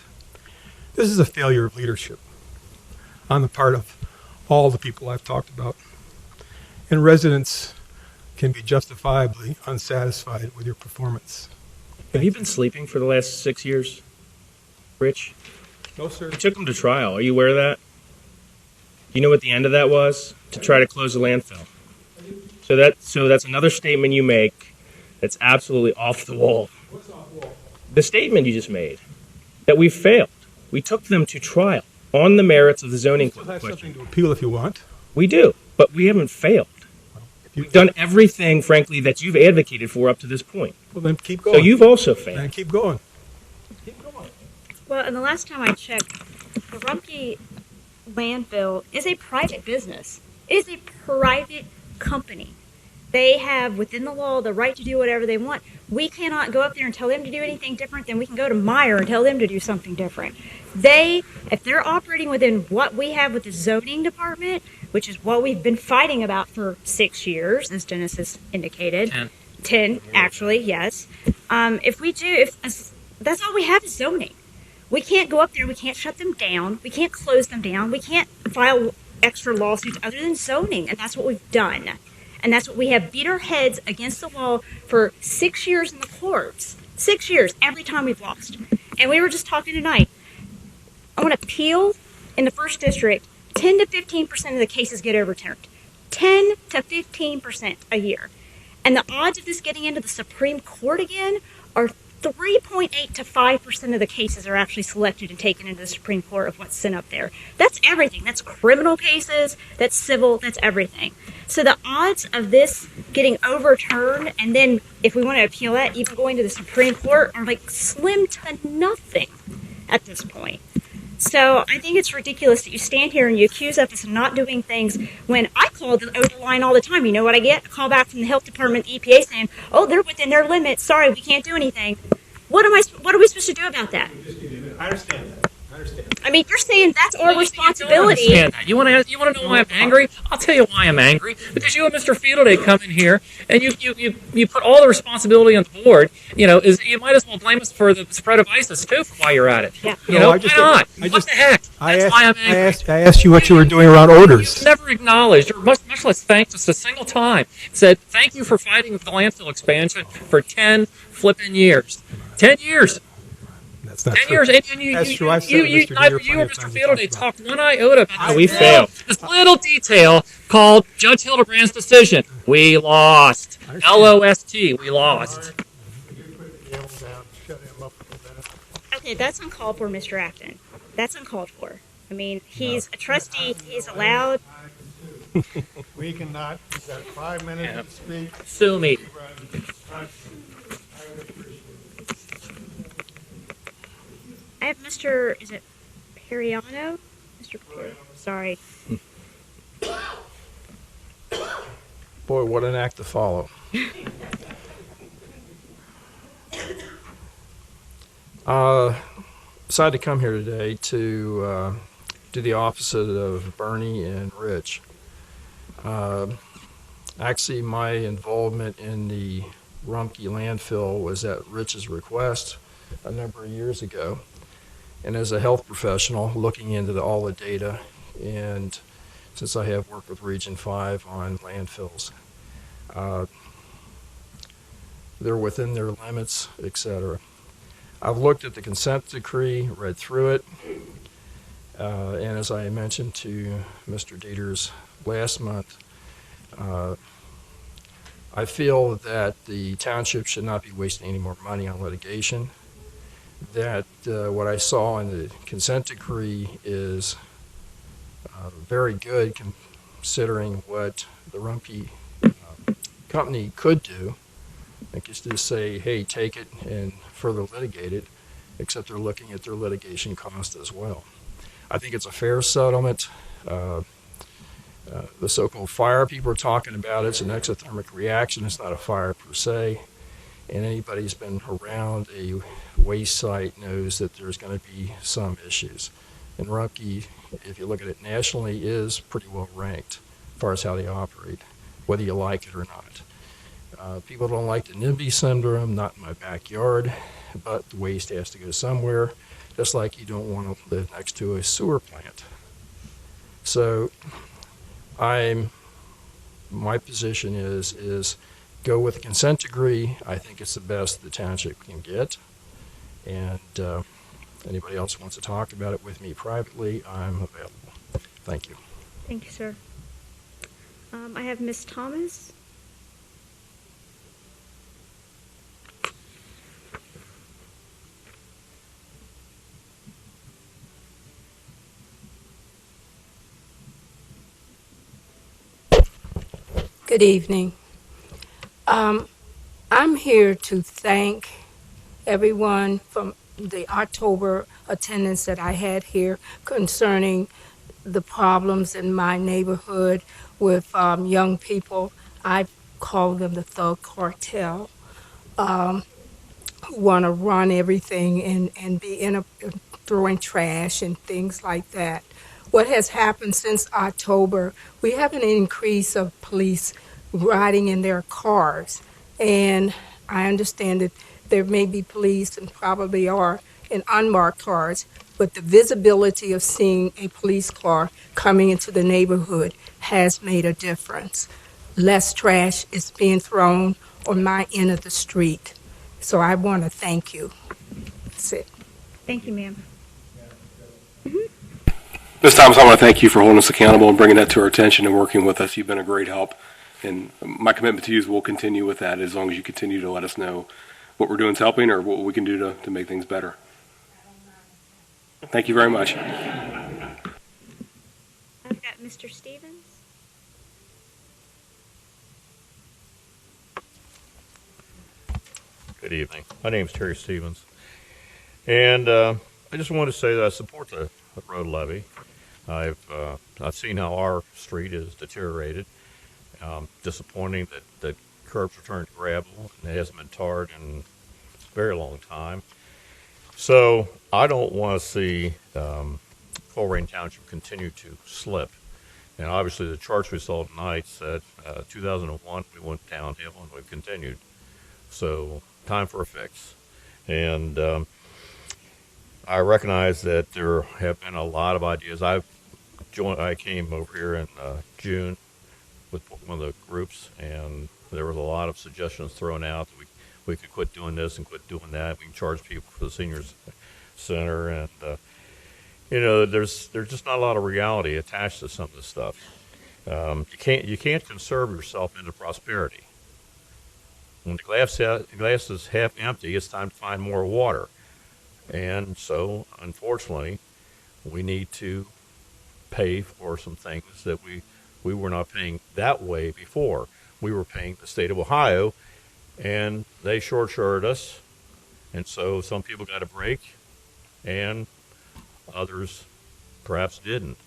This is a failure of leadership on the part of all the people I've talked about. And residents can be justifiably unsatisfied with your performance. Have you been sleeping for the last 6 years, Rich? No, sir. You took them to trial. Are you aware of that? Do you know what the end of that was? To try to close the landfill. So that's another statement you make that's absolutely off the wall. What's off the wall? The statement you just made, that we failed. We took them to trial on the merits of the zoning You still have question. something to appeal if you want. We do, but we haven't failed. We've done everything, frankly, that you've advocated for up to this point. Well, then keep So going. you've also failed. Then keep going. Keep going. Well, and the last time I checked, the Rumpke landfill is a private business. It is a private company. They have, within the law, the right to do whatever they want. We cannot go up there and tell them to do anything different than we can go to Meyer and tell them to do something different. If they're operating within what we have with the zoning department, which is what we've been fighting about for 6 years, as Dennis has indicated. 10, actually, yes. That's all we have is zoning. We can't go up there, we can't shut them down, we can't close them down, we can't file extra lawsuits other than zoning, and that's what we've done. And that's what we have beat our heads against the wall for 6 years in the courts. 6 years, every time we've lost. And we were just talking tonight. I want to appeal in the first district, 10 to 15% of the cases get overturned. 10 to 15% a year. And the odds of this getting into the Supreme Court again are 3.8 to 5% of the cases are actually selected and taken into the Supreme Court of what's sent up there. That's everything. That's criminal cases, that's civil, that's everything. So the odds of this getting overturned, and then if we want to appeal that, even going to the Supreme Court, are like slim to nothing at this point. So I think it's ridiculous that you stand here and you accuse us of not doing things when I call the overline all the time. You know what I get? A call back from the health department, EPA, saying, "Oh, they're within their limits. Sorry, we can't do anything." What are we supposed to do about that? I understand that. I mean, you're saying that's our responsibility. I understand that. You want to know why I'm angry? I'll tell you why I'm angry. Because you and Mr. Fielday come in here and you put all the responsibility on the board. You might as well blame us for the spread of ISIS too while you're at it. Yeah. Why not? What the heck? That's why I'm angry. I asked you what you were doing around odors. Never acknowledged, or much less thanked us a single time. Said thank you for fighting the landfill expansion for 10 flipping years. 10 years. That's not 10 true. years, and you, That's true. I've said you, Mr. neither Dieter you plenty or of Mr. times to Fielder talk talked one iota about We failed. this little detail called Judge Hildebrand's decision. We lost. L-O-S-T, we lost. Okay, that's uncalled for, Mr. Acton. That's uncalled for. I mean, he's a trustee. He's allowed. We cannot, we've got 5 minutes to speak. Sue me. I have Mr. Is it Periano? Mr. Sorry. Boy, what an act to follow. Decided to come here today to do the opposite of Bernie and Rich. Actually, my involvement in the Rumpke landfill was at Rich's request a number of years ago. And as a health professional, looking into all the data, and since I have worked with Region 5 on landfills, they're within their limits, etc. I've looked at the consent decree, read through it, and as I mentioned to Mr. Dieter's last month, I feel that the township should not be wasting any more money on litigation. That what I saw in the consent decree is very good considering what the Rumpke company could do. Like just to say, hey, take it and further litigate it, except they're looking at their litigation cost as well. I think it's a fair settlement. The so-called fire people are talking about it's an exothermic reaction. It's not a fire per se. And anybody who's been around a waste site knows that there's going to be some issues. And Rumpke, if you look at it nationally, is pretty well ranked as far as how they operate, whether you like it or not. People don't like the NIMBY syndrome, not in my backyard, but the waste has to go somewhere, just like you don't want to live next to a sewer plant. So my position is go with the consent decree. I think it's the best the township can get. And anybody else wants to talk about it with me privately, I'm available. Thank you. Thank you, sir. I have Miss Thomas. Good evening. I'm here to thank everyone from the October attendance that I had here concerning the problems in my neighborhood with young people. I've call them the thug cartel, who want to run everything and be throwing trash and things like that. What has happened since October, we have an increase of police riding in their cars. And I understand that there may be police, and probably are, in unmarked cars, but the visibility of seeing a police car coming into the neighborhood has made a difference. Less trash is being thrown on my end of the street. So I want to thank you. That's it. Thank you, ma'am. Ms. Thomas, I want to thank you for holding us accountable and bringing that to our attention and working with us. You've been a great help. And my commitment to you is we'll continue with that as long as you continue to let us know what we're doing is helping or what we can do to make things better. Thank you very much. I've got Mr. Stevens. Good evening. My name is Terry Stevens. And I just want to say that I support the road levy. I've seen how our street is deteriorated. Disappointing that curbs are turned to gravel and it hasn't been tarred in a very long time. So I don't want to see Colerain Township continue to slip. And obviously the charts we saw tonight said 2001 we went downhill and we've continued. So time for a fix. And I recognize that there have been a lot of ideas. I came over here in June with one of the groups, and there was a lot of suggestions thrown out that we could quit doing this and quit doing that. We can charge people for the seniors center, and there's just not a lot of reality attached to some of this stuff. You can't conserve yourself into prosperity. When the glass is half empty, it's time to find more water. And so, unfortunately, we need to pay for some things that we were not paying that way before. We were paying the state of Ohio, and they short-shorted us. And so some people got a break, and others perhaps didn't.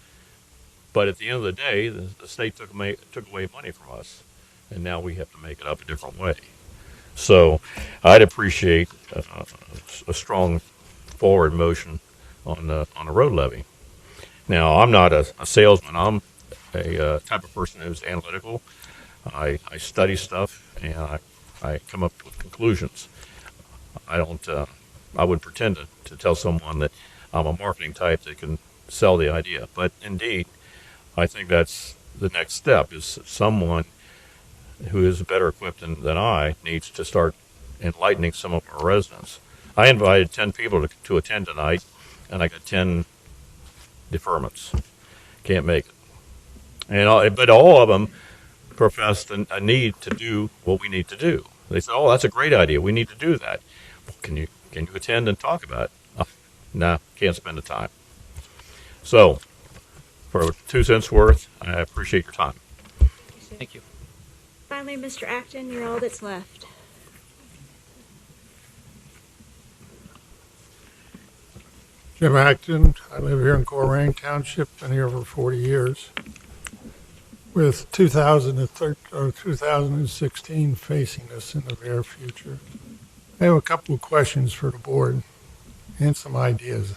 But at the end of the day, the state took away money from us, and now we have to make it up a different way. So I'd appreciate a strong forward motion on the road levy. Now, I'm not a salesman. I'm a type of person who's analytical. I study stuff, and I come up with conclusions. I wouldn't pretend to tell someone that I'm a marketing type that can sell the idea. But indeed, I think that's the next step, is someone who is better equipped than I needs to start enlightening some of our residents. I invited 10 people to attend tonight, and I got 10 deferments. Can't make it. But all of them professed a need to do what we need to do. They said, "Oh, that's a great idea. We need to do that." Well, can you attend and talk about it? Oh, no, can't spend the time. So, for 2 cents worth, I appreciate your time. Thank you. Finally, Mr. Acton, you're all that's left. Jim Acton, I live here in Colerain Township, been here for 40 years. With 2016 facing us in the near future, I have a couple of questions for the board and some ideas.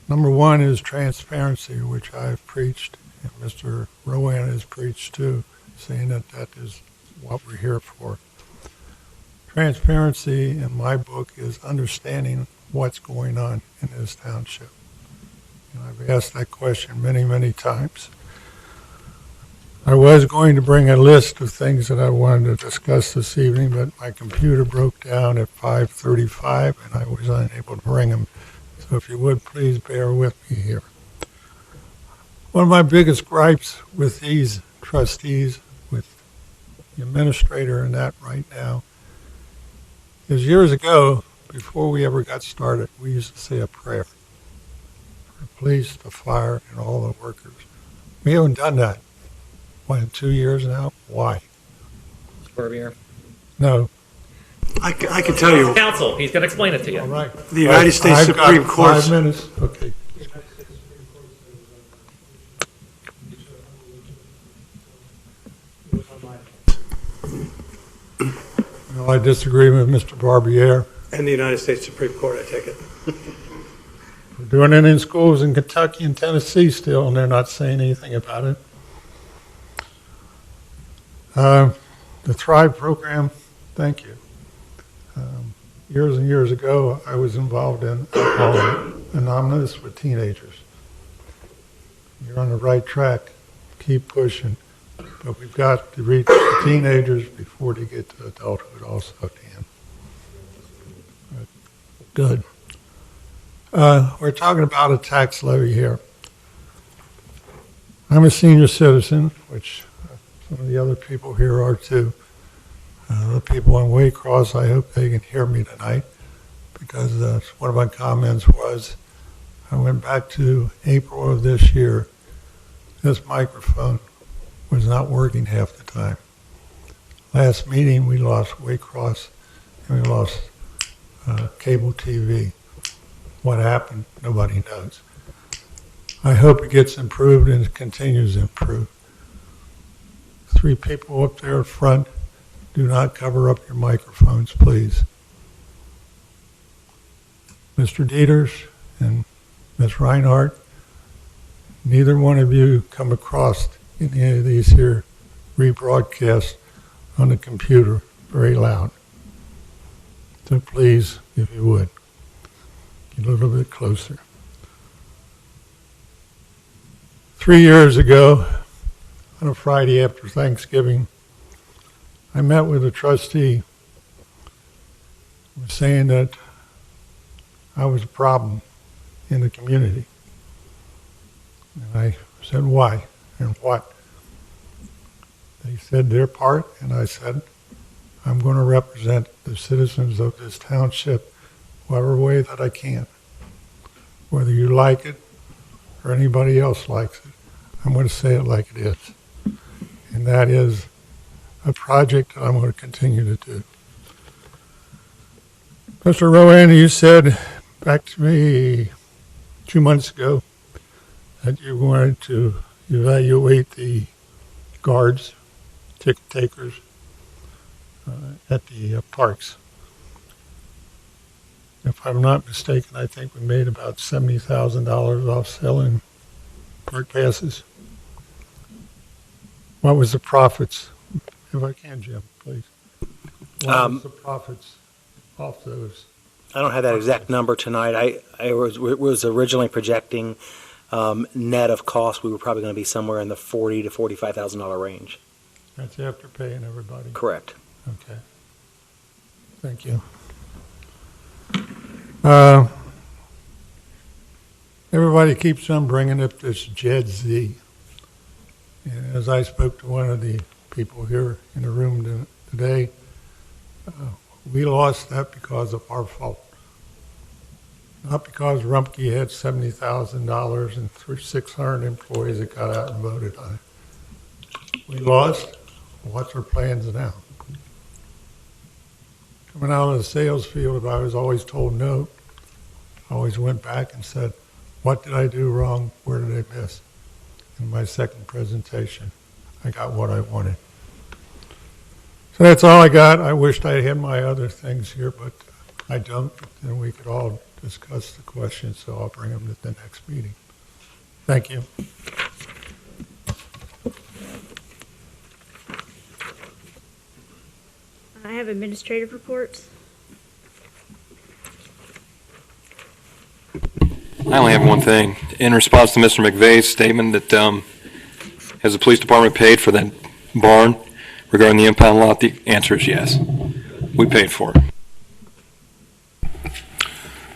Number one is transparency, which I've preached, and Mr. Rowan has preached too, saying that is what we're here for. Transparency, in my book, is understanding what's going on in this township. And I've asked that question many, many times. I was going to bring a list of things that I wanted to discuss this evening, but my computer broke down at 5:35 and I was unable to bring them. So if you would, please bear with me here. One of my biggest gripes with these trustees, with the administrator and that right now, is years ago, before we ever got started, we used to say a prayer for the police, the fire, and all the workers. We haven't done that. What, 2 years now? Why? Barbier. No. I can tell you. Counsel, he's going to explain it to you. All right. The United States I've Supreme got Court. 5 minutes. Okay. Well, I disagree with Mr. Barbier. And the United States Supreme Court, I take it. We're doing it in schools in Kentucky and Tennessee still, and they're not saying anything about it. The Thrive program, thank you. Years and years ago, I was involved in Alcohol Anonymous with teenagers. You're on the right track. Keep pushing. But we've got to reach the teenagers before they get to adulthood also, Dan. Good. We're talking about a tax levy here. I'm a senior citizen, which some of the other people here are too. The people on Waycross, I hope they can hear me tonight, because one of my comments was, I went back to April of this year. This microphone was not working half the time. Last meeting, we lost Waycross and we lost cable TV. What happened, nobody knows. I hope it gets improved and it continues to improve. 3 people up there at front, do not cover up your microphones, please. Mr. Dieters and Ms. Reinhardt, neither one of you come across in any of these here rebroadcasts on the computer very loud. So please, if you would, get a little bit closer. 3 years ago, on a Friday after Thanksgiving, I met with a trustee who was saying that I was a problem in the community. And I said, why and what? They said their part, and I said, I'm going to represent the citizens of this township whatever way that I can. Whether you like it or anybody else likes it, I'm going to say it like it is. And that is a project that I'm going to continue to do. Mr. Rowan, you said back to me 2 months ago that you wanted to evaluate the guards, ticket takers at the parks. If I'm not mistaken, I think we made about $70,000 off selling park passes. What was the profits? If I can, Jim, please. What was the profits off those? I don't have that exact number tonight. I was originally projecting net of cost, we were probably going to be somewhere in the $40,000 to $45,000 range. That's after paying everybody? Correct. Okay. Thank you. Everybody keeps on bringing up this Jed Z. And as I spoke to one of the people here in the room today, we lost that because of our fault. Not because Rumpke had $70,000 and 600 employees that got out and voted on it. We lost. What's our plans now? Coming out of the sales field, I was always told no. I always went back and said, what did I do wrong? Where did I miss? In my second presentation, I got what I wanted. So that's all I got. I wished I had my other things here, but I don't. And we could all discuss the questions, so I'll bring them at the next meeting. Thank you. I have administrative reports. I only have one thing. In response to Mr. McVeigh's statement that has the police department paid for that barn regarding the impound lot, the answer is yes. We paid for it.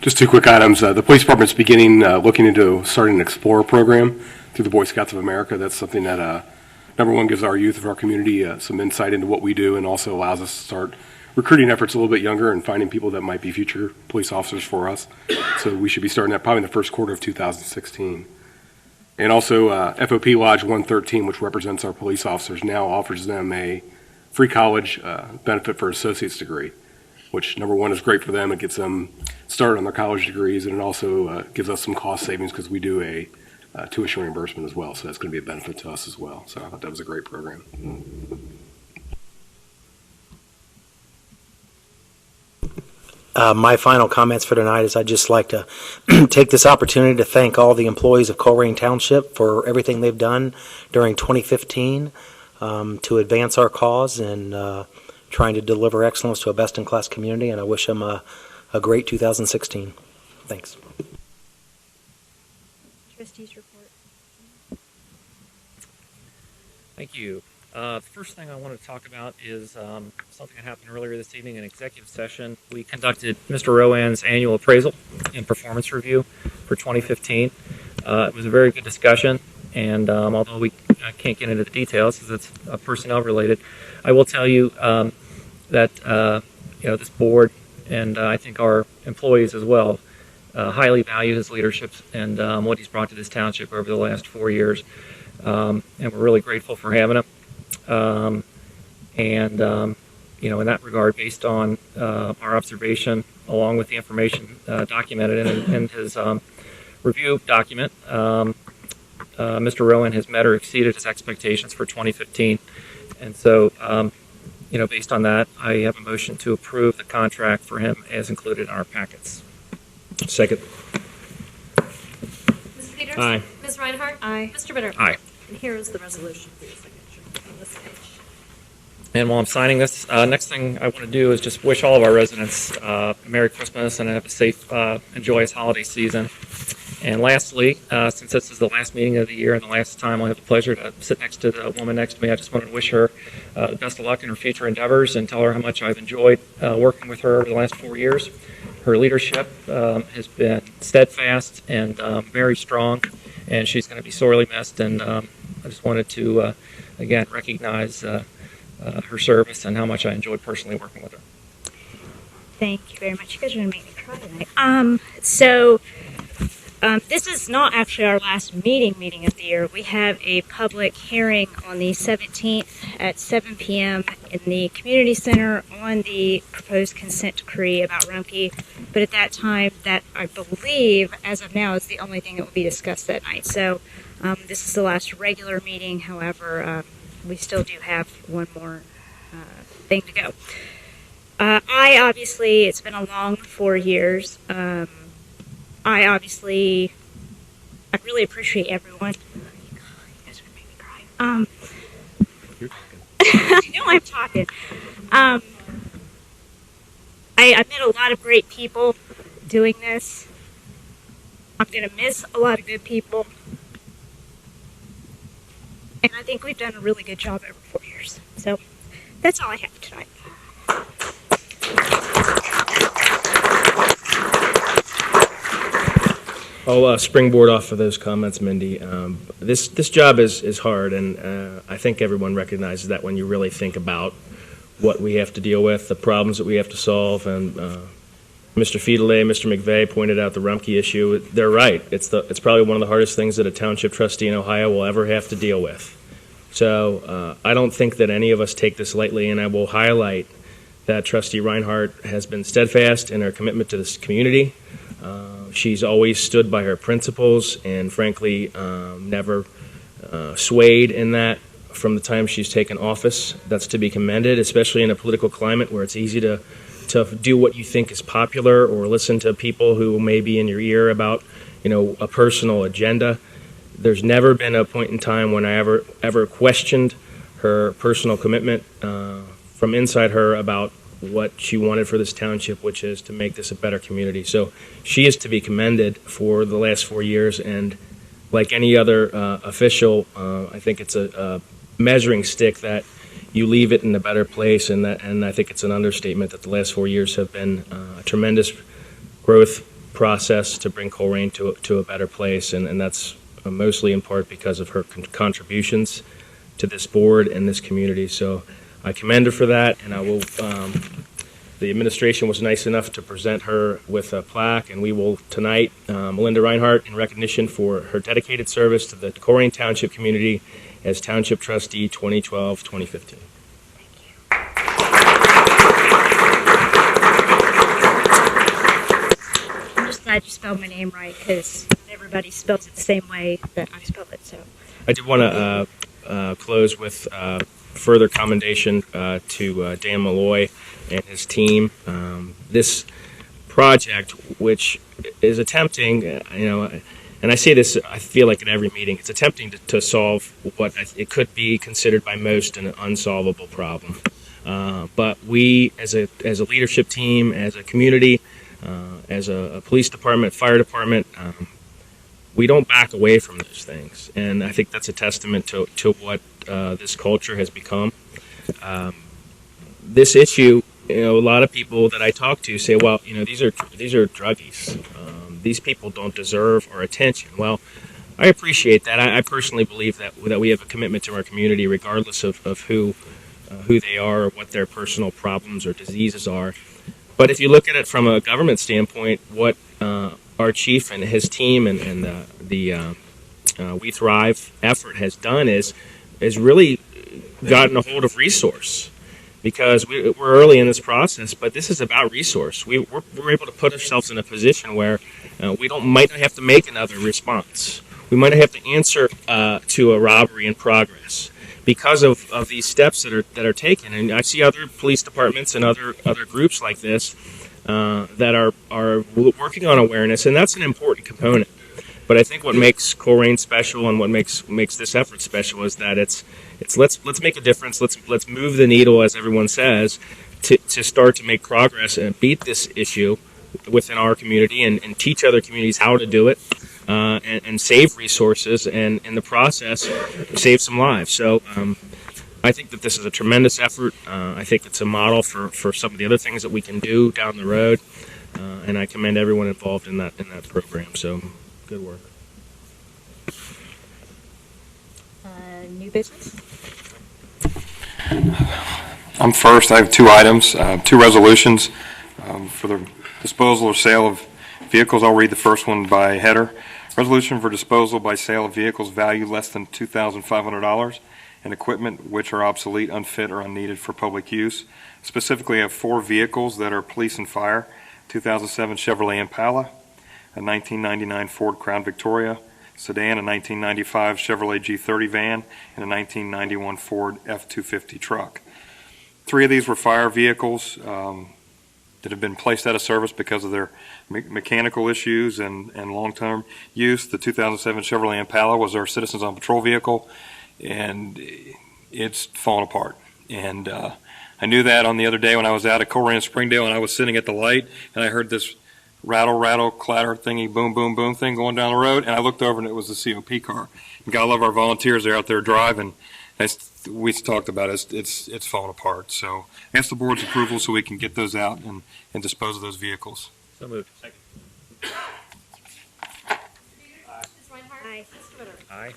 Just 2 quick items. The police department's beginning looking into starting an Explorer program through the Boy Scouts of America. That's something that, number one, gives our youth of our community some insight into what we do, and also allows us to start recruiting efforts a little bit younger and finding people that might be future police officers for us. So we should be starting that probably in the first quarter of 2016. And also FOP Lodge 113, which represents our police officers, now offers them a free college benefit for associate's degree, which number one is great for them. It gets them started on their college degrees, and it also gives us some cost savings because we do a tuition reimbursement as well. So that's going to be a benefit to us as well. So I thought that was a great program. My final comments for tonight is I'd just like to take this opportunity to thank all the employees of Colerain Township for everything they've done during 2015 to advance our cause and trying to deliver excellence to a best-in-class community, and I wish them a great 2016. Thanks. Trustees report. Thank you. The first thing I want to talk about is something that happened earlier this evening in executive session. We conducted Mr. Rowan's annual appraisal and performance review for 2015. It was a very good discussion, and although we can't get into the details because it's personnel related, I will tell you that this board and I think our employees as well highly value his leadership and what he's brought to this township over the last 4 years, and we're really grateful for having him. In that regard, based on our observation, along with the information documented in his review document, Mr. Rowan has met or exceeded his expectations for 2015. And so, based on that, I have a motion to approve the contract for him as included in our packets. Second. Ms. Peters? Aye. Ms. Reinhardt? Aye. Mr. Bitter? Aye. And here is the resolution for your signature on this page. And while I'm signing this, next thing I want to do is just wish all of our residents a Merry Christmas and have a safe and joyous holiday season. And lastly, since this is the last meeting of the year and the last time I'll have the pleasure to sit next to the woman next to me, I just wanted to wish her the best of luck in her future endeavors and tell her how much I've enjoyed working with her over the last 4 years. Her leadership has been steadfast and very strong, and she's going to be sorely missed. And I just wanted to, again, recognize her service and how much I enjoyed personally working with her. Thank you very much. You guys are going to make me cry tonight. This is not actually our last meeting of the year. We have a public hearing on the 17th at 7 p.m. in the community center on the proposed consent decree about Rumpke. But at that time, that I believe, as of now, is the only thing that will be discussed that night. So this is the last regular meeting. However, we still do have one more thing to go. It's been a long 4 years. I really appreciate everyone. You guys are going to make me cry. You're talking. I know I'm talking. I met a lot of great people doing this. I'm going to miss a lot of good people. And I think we've done a really good job over 4 years. So that's all I have tonight. I'll springboard off of those comments, Mindy. This job is hard, and I think everyone recognizes that when you really think about what we have to deal with, the problems that we have to solve. And Mr. Fiedele, Mr. McVeigh pointed out the Rumpke issue. They're right. It's probably one of the hardest things that a township trustee in Ohio will ever have to deal with. So I don't think that any of us take this lightly, and I will highlight that Trustee Reinhardt has been steadfast in her commitment to this community. She's always stood by her principles and, frankly, never swayed in that from the time she's taken office. That's to be commended, especially in a political climate where it's easy to do what you think is popular or listen to people who may be in your ear about, a personal agenda. There's never been a point in time when I ever questioned her personal commitment from inside her about what she wanted for this township, which is to make this a better community. So she is to be commended for the last 4 years, and like any other official, I think it's a measuring stick that you leave it in a better place, and I think it's an understatement that the last 4 years have been a tremendous growth process to bring Colerain to a better place, and that's mostly in part because of her contributions to this board and this community. So I commend her for that, and I will. The administration was nice enough to present her with a plaque, and we will tonight, Melinda Reinhardt, in recognition for her dedicated service to the Colerain Township community as Township Trustee 2012-2015. I'm just glad you spelled my name right, because everybody spells it the same way that I spell it. So I did want to close with further commendation to Dan Malloy and his team. This project, which is attempting, and I say this, I feel like at every meeting, it's attempting to solve what it could be considered by most an unsolvable problem. But we, as a leadership team, as a community, as a police department, fire department, we don't back away from those things. And I think that's a testament to what this culture has become. This issue, a lot of people that I talk to say, well, these are druggies. These people don't deserve our attention. Well, I appreciate that. I personally believe that we have a commitment to our community, regardless of who they are or what their personal problems or diseases are. But if you look at it from a government standpoint, what our chief and his team and the We Thrive effort has done is really gotten a hold of resource. Because we're early in this process, but this is about resource. We're able to put ourselves in a position where we might not have to make another response. We might not have to answer to a robbery in progress because of these steps that are taken. And I see other police departments and other groups like this that are working on awareness, and that's an important component. But I think what makes Colerain special and what makes this effort special is that it's let's make a difference. Let's move the needle, as everyone says, to start to make progress and beat this issue within our community and teach other communities how to do it and save resources and in the process save some lives. So I think that this is a tremendous effort. I think it's a model for some of the other things that we can do down the road, and I commend everyone involved in that program. So. Good work. New business? I'm first. I have two items, two resolutions for the disposal or sale of vehicles. I'll read the first one by header. Resolution for disposal by sale of vehicles valued less than $2,500 and equipment which are obsolete, unfit, or unneeded for public use. Specifically, I have 4 vehicles that are police and fire: 2007 Chevrolet Impala, a 1999 Ford Crown Victoria sedan, a 1995 Chevrolet G30 van, and a 1991 Ford F-250 truck. 3 of these were fire vehicles that have been placed out of service because of their mechanical issues and long-term use. The 2007 Chevrolet Impala was our Citizens on Patrol vehicle, and it's fallen apart. And I knew that on the other day when I was out at Colerain Springdale, and I was sitting at the light, and I heard this rattle, clatter thingy, boom, boom, boom thing going down the road, and I looked over and it was the COP car. And God love our volunteers, they're out there driving. As we talked about it, it's falling apart. So I ask the board's approval so we can get those out and dispose of those vehicles. So moved. Second. Aye. Aye.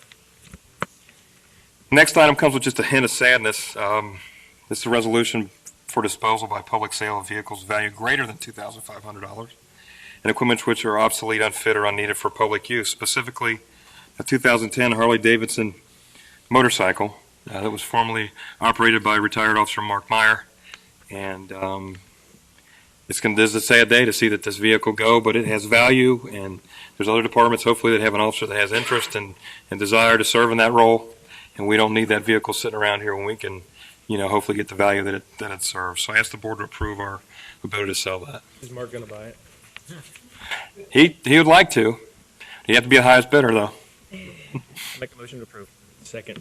Next item comes with just a hint of sadness. This is a resolution for disposal by public sale of vehicles valued greater than $2,500 and equipment which are obsolete, unfit, or unneeded for public use. Specifically, a 2010 Harley-Davidson motorcycle that was formerly operated by retired Officer Mark Meyer. And this is a sad day to see that this vehicle go, but it has value, and there's other departments, hopefully, that have an officer that has interest and desire to serve in that role. And we don't need that vehicle sitting around here when we can, hopefully get the value that it serves. So I ask the board to approve our ability to sell that. Is Mark going to buy it? He would like to. You have to be the highest bidder, though. Make a motion to approve. Second.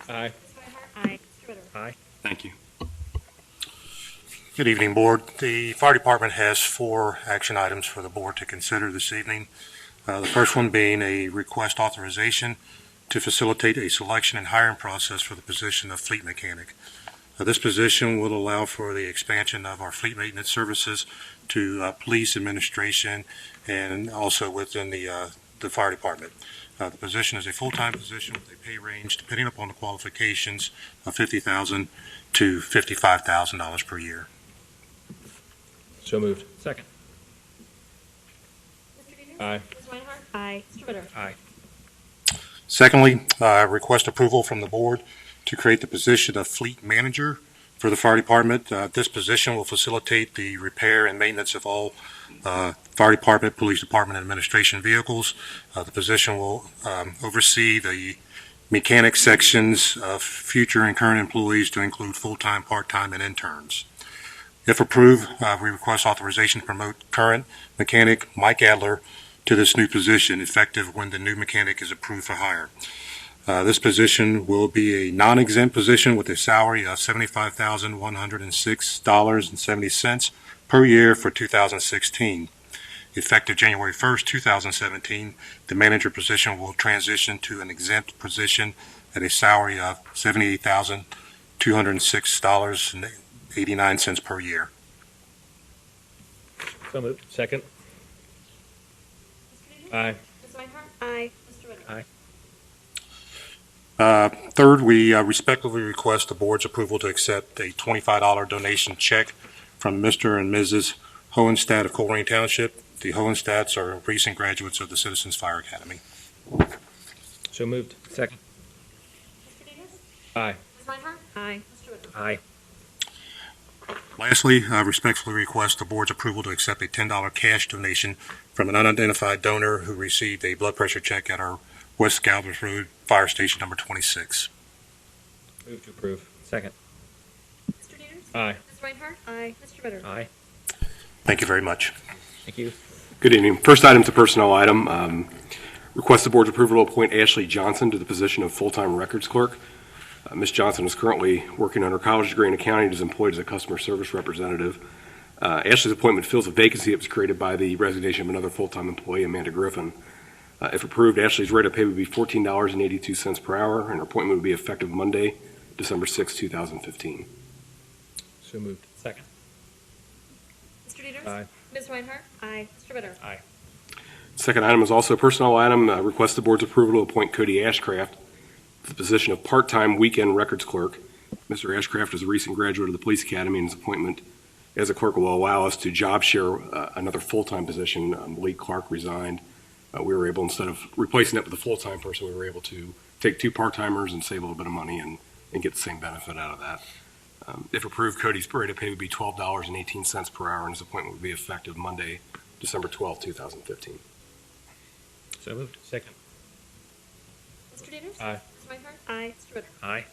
Aye. Aye. Aye. Thank you. Good evening, Board. The Fire Department has 4 action items for the Board to consider this evening. The first one being a request authorization to facilitate a selection and hiring process for the position of fleet mechanic. This position will allow for the expansion of our fleet maintenance services to police administration and also within the fire department. The position is a full-time position with a pay range, depending upon the qualifications, of $50,000 to $55,000 per year. So moved. Second. Aye. Aye. Aye. Secondly, request approval from the board to create the position of fleet manager for the fire department. This position will facilitate the repair and maintenance of all fire department, police department, and administration vehicles. The position will oversee the mechanic sections of future and current employees to include full-time, part-time, and interns. If approved, we request authorization to promote current mechanic Mike Adler to this new position, effective when the new mechanic is approved for hire. This position will be a non-exempt position with a salary of $75,106.70 per year for 2016. Effective January 1st, 2017, the manager position will transition to an exempt position at a salary of $78,206.89 per year. So moved. Second. Aye. Ms. Reinhardt? Aye. Mr. Ritter? Aye. Third, we respectfully request the board's approval to accept a $25 donation check from Mr. and Mrs. Hohenstadt of Colerain Township. The Hohenstadts are recent graduates of the Citizens Fire Academy. So moved. Second. Mr. Davis? Aye. Ms. Reinhardt? Aye. Mr. Ritter? Aye. Lastly, I respectfully request the board's approval to accept a $10 cash donation from an unidentified donor who received a blood pressure check at our West Galbraith Road Fire Station number 26. Move to approve. Second. Mr. Davis? Aye. Ms. Reinhardt? Aye. Mr. Ritter? Aye. Thank you very much. Thank you. Good evening. First item is a personnel item. Request the board's approval to appoint Ashley Johnson to the position of full-time records clerk. Ms. Johnson is currently working on her college degree in accounting and is employed as a customer service representative. Ashley's appointment fills a vacancy that was created by the resignation of another full-time employee, Amanda Griffin. If approved, Ashley's rate of pay would be $14.82 per hour, and her appointment would be effective Monday, December 6, 2015. So moved. Second. Mr. Davis? Aye. Ms. Reinhardt? Aye. Mr. Ritter? Aye. Second item is also a personnel item. Request the board's approval to appoint Cody Ashcraft to the position of part-time weekend records clerk. Mr. Ashcraft is a recent graduate of the Police Academy, and his appointment as a clerk will allow us to job share another full-time position. Lee Clark resigned. We were able, instead of replacing it with a full-time person, we were able to take two part-timers and save a little bit of money and get the same benefit out of that. If approved, Cody's rate of pay would be $12.18 per hour, and his appointment would be effective Monday, December 12, 2015. So moved. Second. Mr. Davis? Aye. Ms. Reinhardt? Aye. Mr. Ritter? Aye.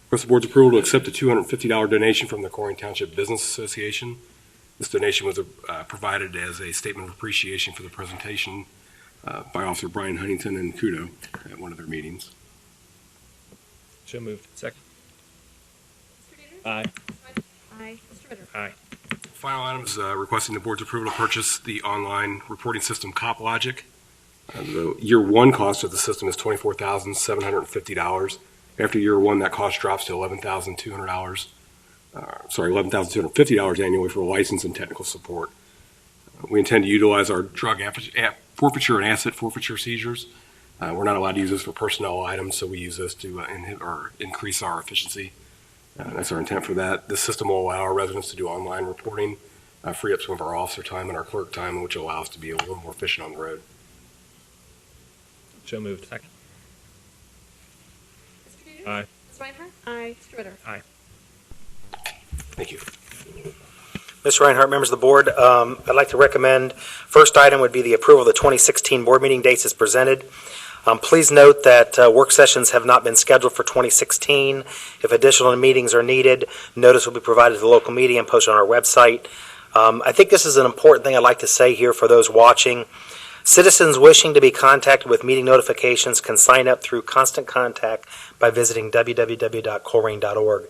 Request the board's approval to accept a $250 donation from the Colerain Township Business Association. This donation was provided as a statement of appreciation for the presentation by Officer Brian Huntington and Kudo at one of their meetings. So moved. Second. Mr. Davis? Aye. Ms. Reinhardt? Aye. Mr. Ritter? Aye. Final item is requesting the board's approval to purchase the online reporting system CopLogic. The year one cost of the system is $24,750. After year one, that cost drops to $11,250 annually for license and technical support. We intend to utilize our drug forfeiture and asset forfeiture seizures. We're not allowed to use this for personnel items, so we use this to increase our efficiency. That's our intent for that. This system will allow our residents to do online reporting, free up some of our officer time and our clerk time, which will allow us to be a little more efficient on the road. So moved. Second. Mr. Davis? Aye. Ms. Reinhardt? Aye. Mr. Ritter? Aye. Thank you. Mr. Reinhardt, members of the board, I'd like to recommend, first item would be the approval of the 2016 board meeting dates as presented. Please note that work sessions have not been scheduled for 2016. If additional meetings are needed, notice will be provided to the local media and posted on our website. I think this is an important thing I'd like to say here for those watching. Citizens wishing to be contacted with meeting notifications can sign up through Constant Contact by visiting www.colerain.org.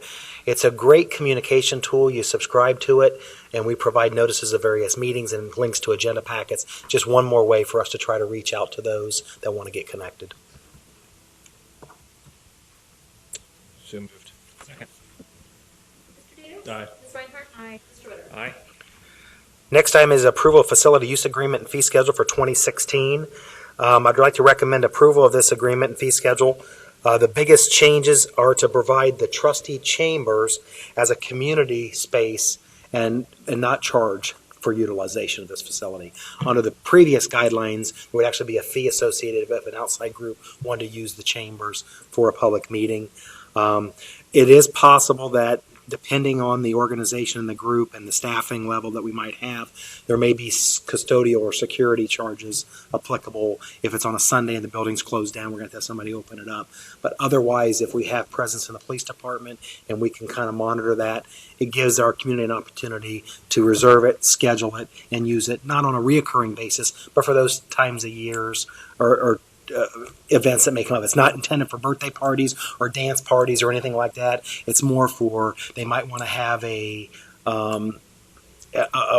It's a great communication tool. You subscribe to it, and we provide notices of various meetings and links to agenda packets. Just one more way for us to try to reach out to those that want to get connected. So moved. Second. Mr. Davis? Aye. Ms. Reinhardt? Aye. Mr. Ritter? Aye. Next item is approval of facility use agreement and fee schedule for 2016. I'd like to recommend approval of this agreement and fee schedule. The biggest changes are to provide the trustee chambers as a community space and not charge for utilization of this facility. Under the previous guidelines, there would actually be a fee associated if an outside group wanted to use the chambers for a public meeting. It is possible that depending on the organization and the group and the staffing level that we might have, there may be custodial or security charges applicable. If it's on a Sunday and the building's closed down, we're going to have somebody open it up. But otherwise, if we have presence in the police department and we can kind of monitor that, it gives our community an opportunity to reserve it, schedule it, and use it not on a reoccurring basis, but for those times of years or events that may come up. It's not intended for birthday parties or dance parties or anything like that. It's more for, they might want to have a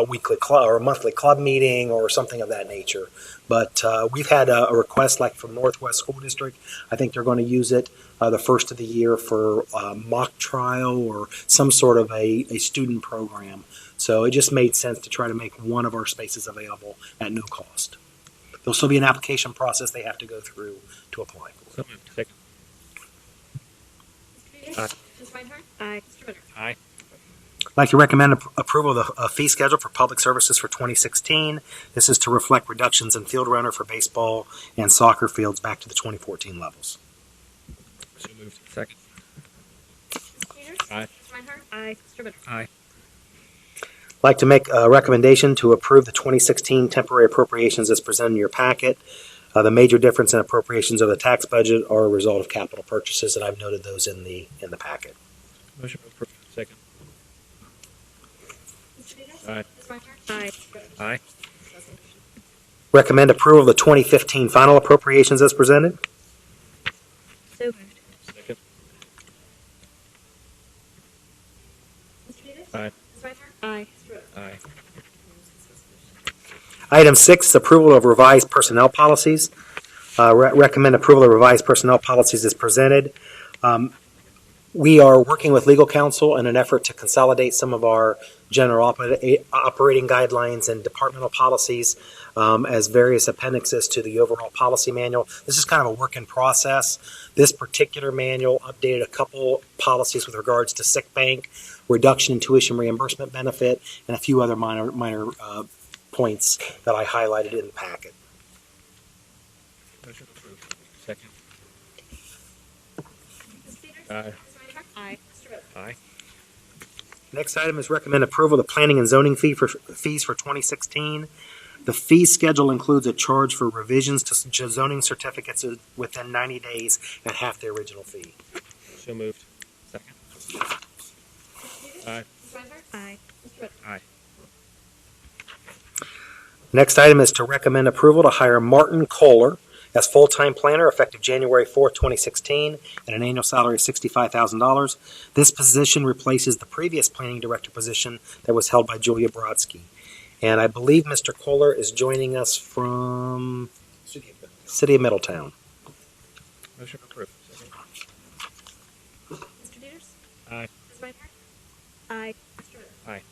weekly club or a monthly club meeting or something of that nature. But we've had a request like from Northwest School District. I think they're going to use it the first of the year for mock trial or some sort of a student program. So it just made sense to try to make one of our spaces available at no cost. There'll still be an application process they have to go through to apply for it. Second. Aye. Ms. Reinhardt? Aye. Mr. Ritter? Aye. I'd like to recommend approval of the fee schedule for public services for 2016. This is to reflect reductions in field runner for baseball and soccer fields back to the 2014 levels. So moved. Second. Ms. Peters? Aye. Ms. Reinhardt? Aye. Mr. Ritter? Aye. I'd like to make a recommendation to approve the 2016 temporary appropriations as presented in your packet. The major difference in appropriations of the tax budget are a result of capital purchases, and I've noted those in the packet. Motion approved. Second. Mr. Peters? Aye. Ms. Reinhardt? Aye. Mr. Ritter? Aye. Recommend approval of the 2015 final appropriations as presented. So moved. Second. Mr. Peters? Aye. Ms. Reinhardt? Aye. Mr. Ritter? Aye. Item 6, approval of revised personnel policies. Recommend approval of revised personnel policies as presented. We are working with legal counsel in an effort to consolidate some of our general operating guidelines and departmental policies as various appendixes to the overall policy manual. This is kind of a work in process. This particular manual updated a couple policies with regards to sick bank, reduction in tuition reimbursement benefit, and a few other minor points that I highlighted in the packet. Motion approved. Second. Ms. Peters? Aye. Ms. Reinhardt? Aye. Mr. Ritter? Aye. Next item is recommend approval of the planning and zoning fees for 2016. The fee schedule includes a charge for revisions to zoning certificates within 90 days at half the original fee. So moved. Second. Aye. Ms. Reinhardt? Aye. Mr. Ritter? Aye. Next item is to recommend approval to hire Martin Kohler as full-time planner effective January 4th, 2016, at an annual salary of $65,000. This position replaces the previous planning director position that was held by Julia Brodsky. And I believe Mr. Kohler is joining us from City of Middletown. Motion approved. Second. Mr. Peters? Aye. Ms. Reinhardt? Aye. Mr. Ritter? Aye.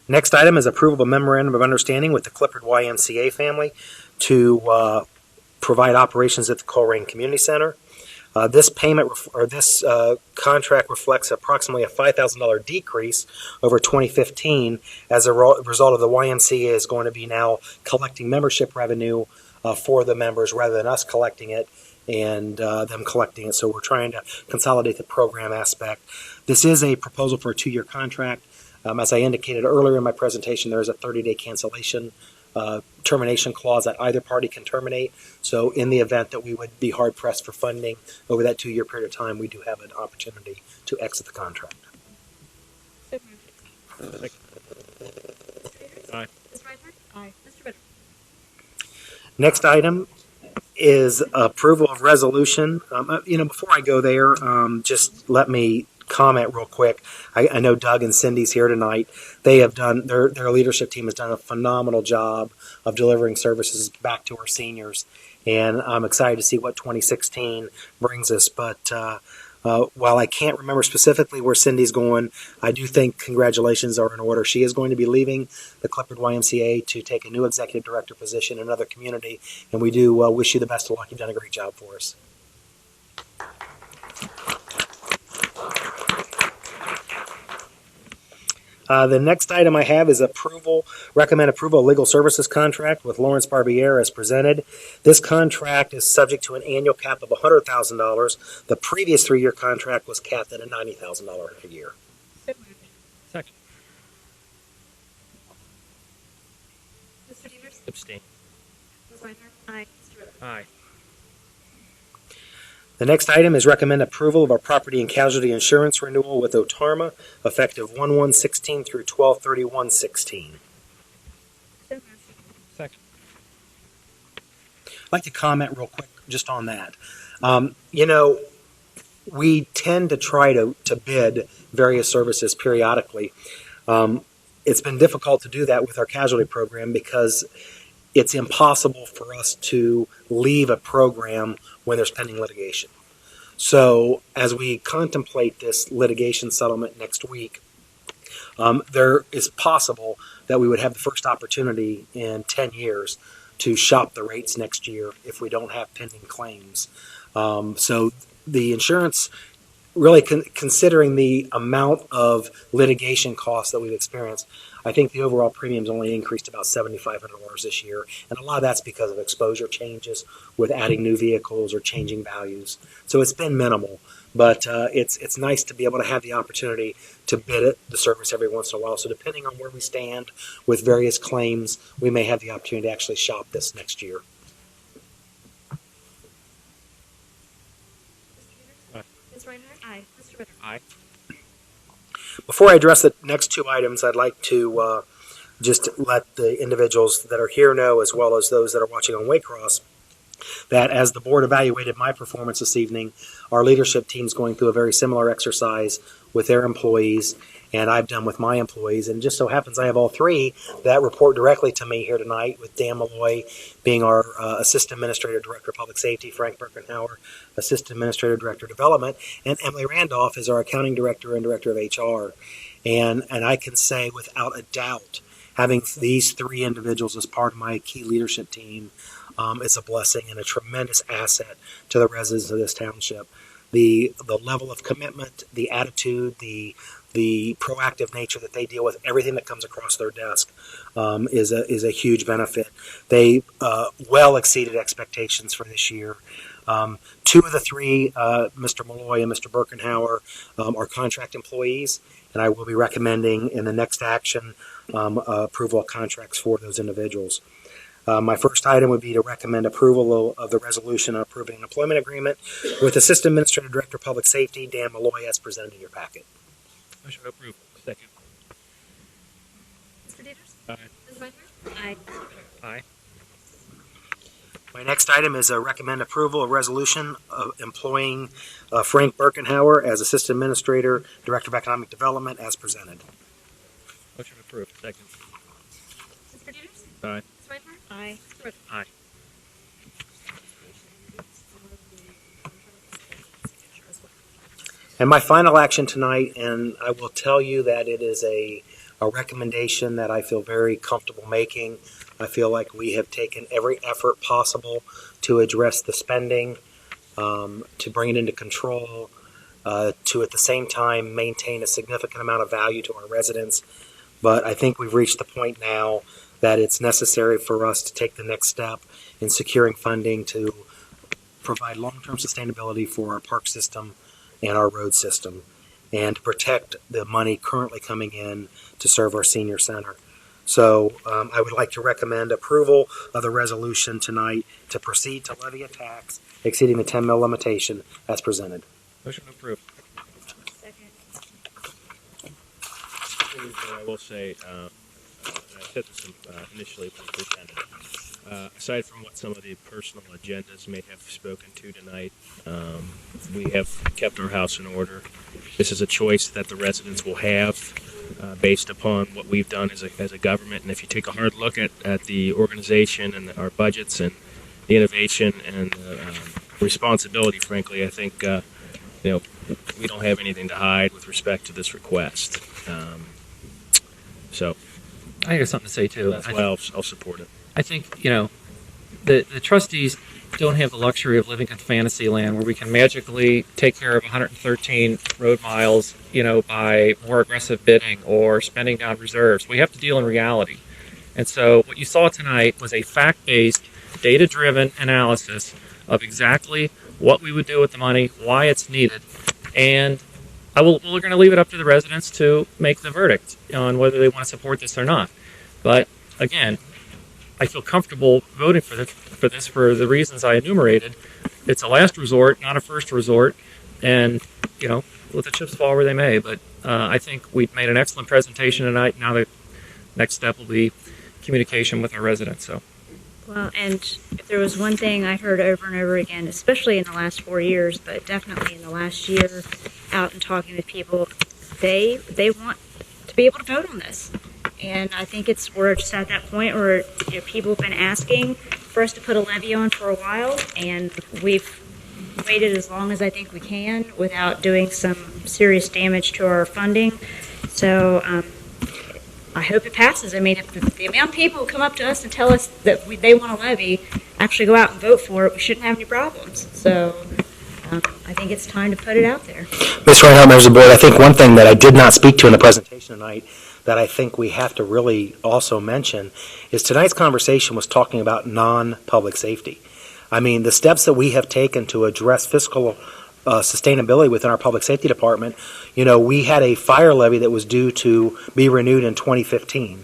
Next item is approval of a memorandum of understanding with the Clifford YMCA family to provide operations at the Colerain Community Center. This contract reflects approximately a $5,000 decrease over 2015 as a result of the YMCA is going to be now collecting membership revenue for the members rather than us collecting it and them collecting it. So we're trying to consolidate the program aspect. This is a proposal for a 2-year contract. As I indicated earlier in my presentation, there is a 30-day cancellation termination clause that either party can terminate. So in the event that we would be hard-pressed for funding over that 2-year period of time, we do have an opportunity to exit the contract. So moved. Second. Mr. Peters? Aye. Ms. Reinhardt? Aye. Mr. Ritter? Next item is approval of resolution. Before I go there, just let me comment real quick. I know Doug and Cindy's here tonight. They have done, their leadership team has done a phenomenal job of delivering services back to our seniors. And I'm excited to see what 2016 brings us. But while I can't remember specifically where Cindy's going, I do think congratulations are in order. She is going to be leaving the Clifford YMCA to take a new executive director position in another community. And we do wish you the best of luck. You've done a great job for us. The next item I have is recommend approval of legal services contract with Lawrence Barbier as presented. This contract is subject to an annual cap of $100,000. The previous 3-year contract was capped at a $90,000 a year. So moved. Second. Mr. Peters? Abstain. Ms. Reinhardt? Aye. Mr. Ritter? Aye. The next item is recommend approval of our property and casualty insurance renewal with Otarma, effective 1/1/16 through 12/31/16. So moved. Second. I'd like to comment real quick just on that. We tend to try to bid various services periodically. It's been difficult to do that with our casualty program because it's impossible for us to leave a program when there's pending litigation. So as we contemplate this litigation settlement next week, there is possible that we would have the first opportunity in 10 years to shop the rates next year if we don't have pending claims. So the insurance, really considering the amount of litigation costs that we've experienced, I think the overall premiums only increased about $7,500 this year, and a lot of that's because of exposure changes with adding new vehicles or changing values. So it's been minimal, but it's nice to be able to have the opportunity to bid the service every once in a while. So depending on where we stand with various claims, we may have the opportunity to actually shop this next year. Ms. Reinhardt? Aye. Mr. Ritter? Aye. Before I address the next two items, I'd like to just let the individuals that are here know, as well as those that are watching on Waycross, that as the board evaluated my performance this evening, our leadership team is going through a very similar exercise with their employees, and I've done with my employees. And it just so happens I have all three that report directly to me here tonight, with Dan Malloy being our Assistant Administrator Director of Public Safety, Frank Birkenhauer, Assistant Administrator Director of Development, and Emily Randolph is our Accounting Director and Director of HR. And I can say without a doubt, having these three individuals as part of my key leadership team is a blessing and a tremendous asset to the residents of this township. The level of commitment, the attitude, the proactive nature that they deal with everything that comes across their desk is a huge benefit. They well exceeded expectations for this year. Two of the three, Mr. Malloy and Mr. Birkenhauer, are contract employees, and I will be recommending in the next action approval of contracts for those individuals. My first item would be to recommend approval of the resolution approving an employment agreement with Assistant Administrative Director of Public Safety, Dan Malloy, as presented in your packet. Motion to approve. Second. Mr. Peters? Aye. Ms. Reinhardt? Aye. Mr. Ritter? Aye. My next item is a recommend approval of resolution of employing Frank Birkenhauer as Assistant Administrator, Director of Economic Development, as presented. Motion to approve. Second. Mr. Peters? Aye. Ms. Reinhardt? Aye. Mr. Ritter? Aye. And my final action tonight, and I will tell you that it is a recommendation that I feel very comfortable making. I feel like we have taken every effort possible to address the spending, to bring it into control, to at the same time maintain a significant amount of value to our residents. But I think we've reached the point now that it's necessary for us to take the next step in securing funding to provide long-term sustainability for our park system and our road system, and to protect the money currently coming in to serve our senior center. So I would like to recommend approval of the resolution tonight to proceed to levy a tax exceeding the 10 mil limitation as presented. Motion to approve. Second. I will say, and I said this initially when we presented, aside from what some of the personal agendas may have spoken to tonight, we have kept our house in order. This is a choice that the residents will have based upon what we've done as a government. And if you take a hard look at the organization and our budgets and the innovation and responsibility, frankly, I think we don't have anything to hide with respect to this request. So I think there's something to say too. That's why I'll support it. I think, the trustees don't have the luxury of living in fantasy land where we can magically take care of 113 road miles, by more aggressive bidding or spending down reserves. We have to deal in reality. And so what you saw tonight was a fact-based, data-driven analysis of exactly what we would do with the money, why it's needed, and we're going to leave it up to the residents to make the verdict on whether they want to support this or not. But again, I feel comfortable voting for this for the reasons I enumerated. It's a last resort, not a first resort, and let the chips fall where they may. But I think we've made an excellent presentation tonight. Now the next step will be communication with our residents. So. Well, and if there was one thing I heard over and over again, especially in the last 4 years, but definitely in the last year, out and talking with people, they want to be able to vote on this. And I think we're just at that point where people have been asking for us to put a levy on for a while, and we've waited as long as I think we can without doing some serious damage to our funding. So I hope it passes. I mean, if the amount of people who come up to us and tell us that they want a levy actually go out and vote for it, we shouldn't have any problems. So I think it's time to put it out there. Ms. Reinhardt, members of the board, I think one thing that I did not speak to in the presentation tonight that I think we have to really also mention is tonight's conversation was talking about non-public safety. I mean, the steps that we have taken to address fiscal sustainability within our public safety department, we had a fire levy that was due to be renewed in 2015.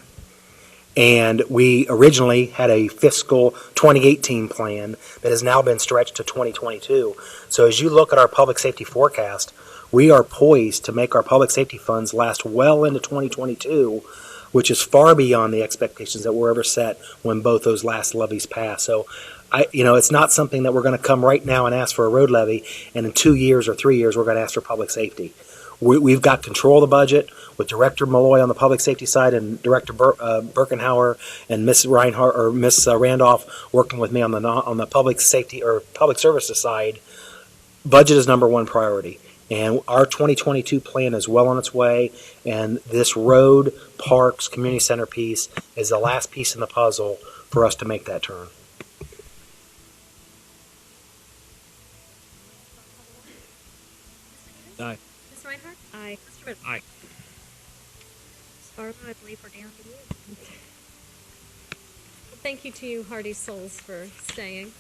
And we originally had a fiscal 2018 plan that has now been stretched to 2022. So as you look at our public safety forecast, we are poised to make our public safety funds last well into 2022, which is far beyond the expectations that were ever set when both those last levies passed. So it's not something that we're going to come right now and ask for a road levy, and in 2 years or 3 years we're going to ask for public safety. We've got control of the budget with Director Malloy on the public safety side and Director Birkenhauer and Ms. Reinhardt or Ms. Randolph working with me on the public safety or public services side. Budget is number one priority, and our 2022 plan is well on its way. And this road, parks, community center piece is the last piece in the puzzle for us to make that turn. Aye. Ms. Reinhardt? Aye. Mr. Ritter? Aye. Ms. Fargo, I believe we're down to you. Thank you to you hardy souls for staying.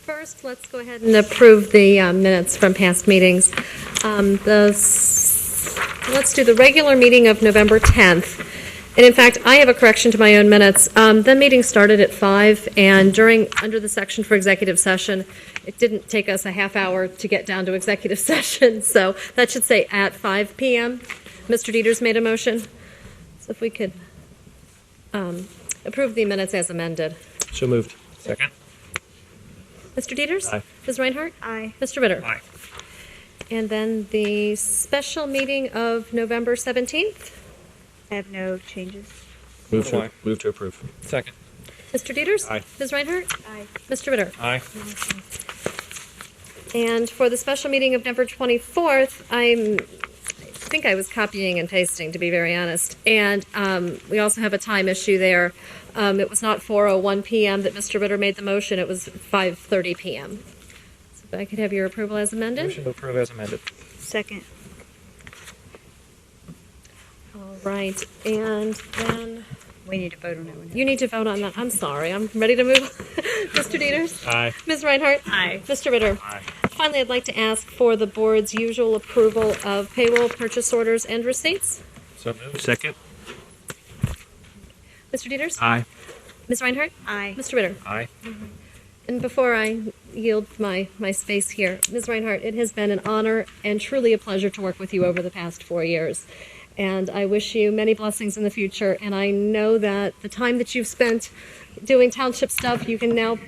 First, let's go ahead and approve the minutes from past meetings. Let's do the regular meeting of November 10th. And in fact, I have a correction to my own minutes. The meeting started at 5, and under the section for executive session, it didn't take us a half hour to get down to executive session, so that should say at 5 p.m. Mr. Dieters made a motion. So if we could approve the minutes as amended. So moved. Second. Mr. Dieters? Aye. Ms. Reinhardt? Aye. Mr. Ritter? Aye. And then the special meeting of November 17th. I have no changes. Move So do I. to approve. Second. Mr. Dieters? Aye. Ms. Reinhardt? Aye. Mr. Ritter? Aye. And for the special meeting of November 24th, I think I was copying and pasting, to be very honest. And we also have a time issue there. It was not 4:01 p.m. that Mr. Ritter made the motion. It was 5:30 p.m. So if I could have your approval as amended. Motion to approve as amended. Second. All right. And then We need to vote on that one. you need to vote on that. I'm sorry. I'm ready to move. Mr. Dieters? Aye. Ms. Reinhardt? Aye. Mr. Ritter? Aye. Finally, I'd like to ask for the board's usual approval of payroll, purchase orders, and receipts. So moved. Second. Mr. Dieters? Aye. Ms. Reinhardt? Aye. Mr. Ritter? Aye. And before I yield my space here, Ms. Reinhardt, it has been an honor and truly a pleasure to work with you over the past 4 years. And I wish you many blessings in the future. And I know that the time that you've spent doing township stuff, you can now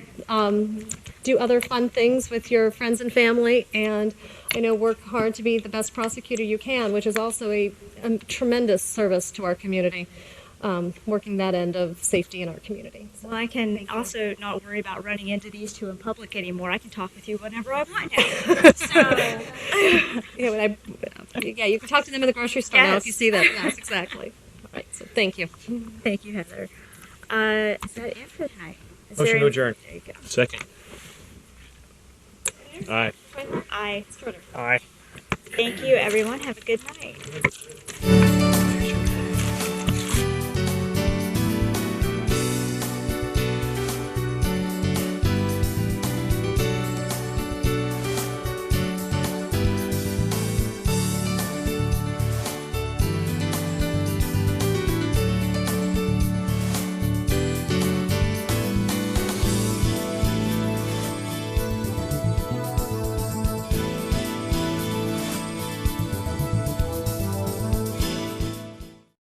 do other fun things with your friends and family. And I know work hard to be the best prosecutor you can, which is also a tremendous service to our community. Working that end of safety in our community. So, Well, I can also not worry about running into these two in public anymore. I can talk with you whenever I want now. So, yeah, you can talk to them in the grocery store now if you Yes. see them. Yes, exactly. All right, so thank you. thank you, Heather. Is that it for tonight? Is Motion there to any- adjourn. There you go. Second. Aye. Aye. Aye. Thank you, everyone. Have a good night.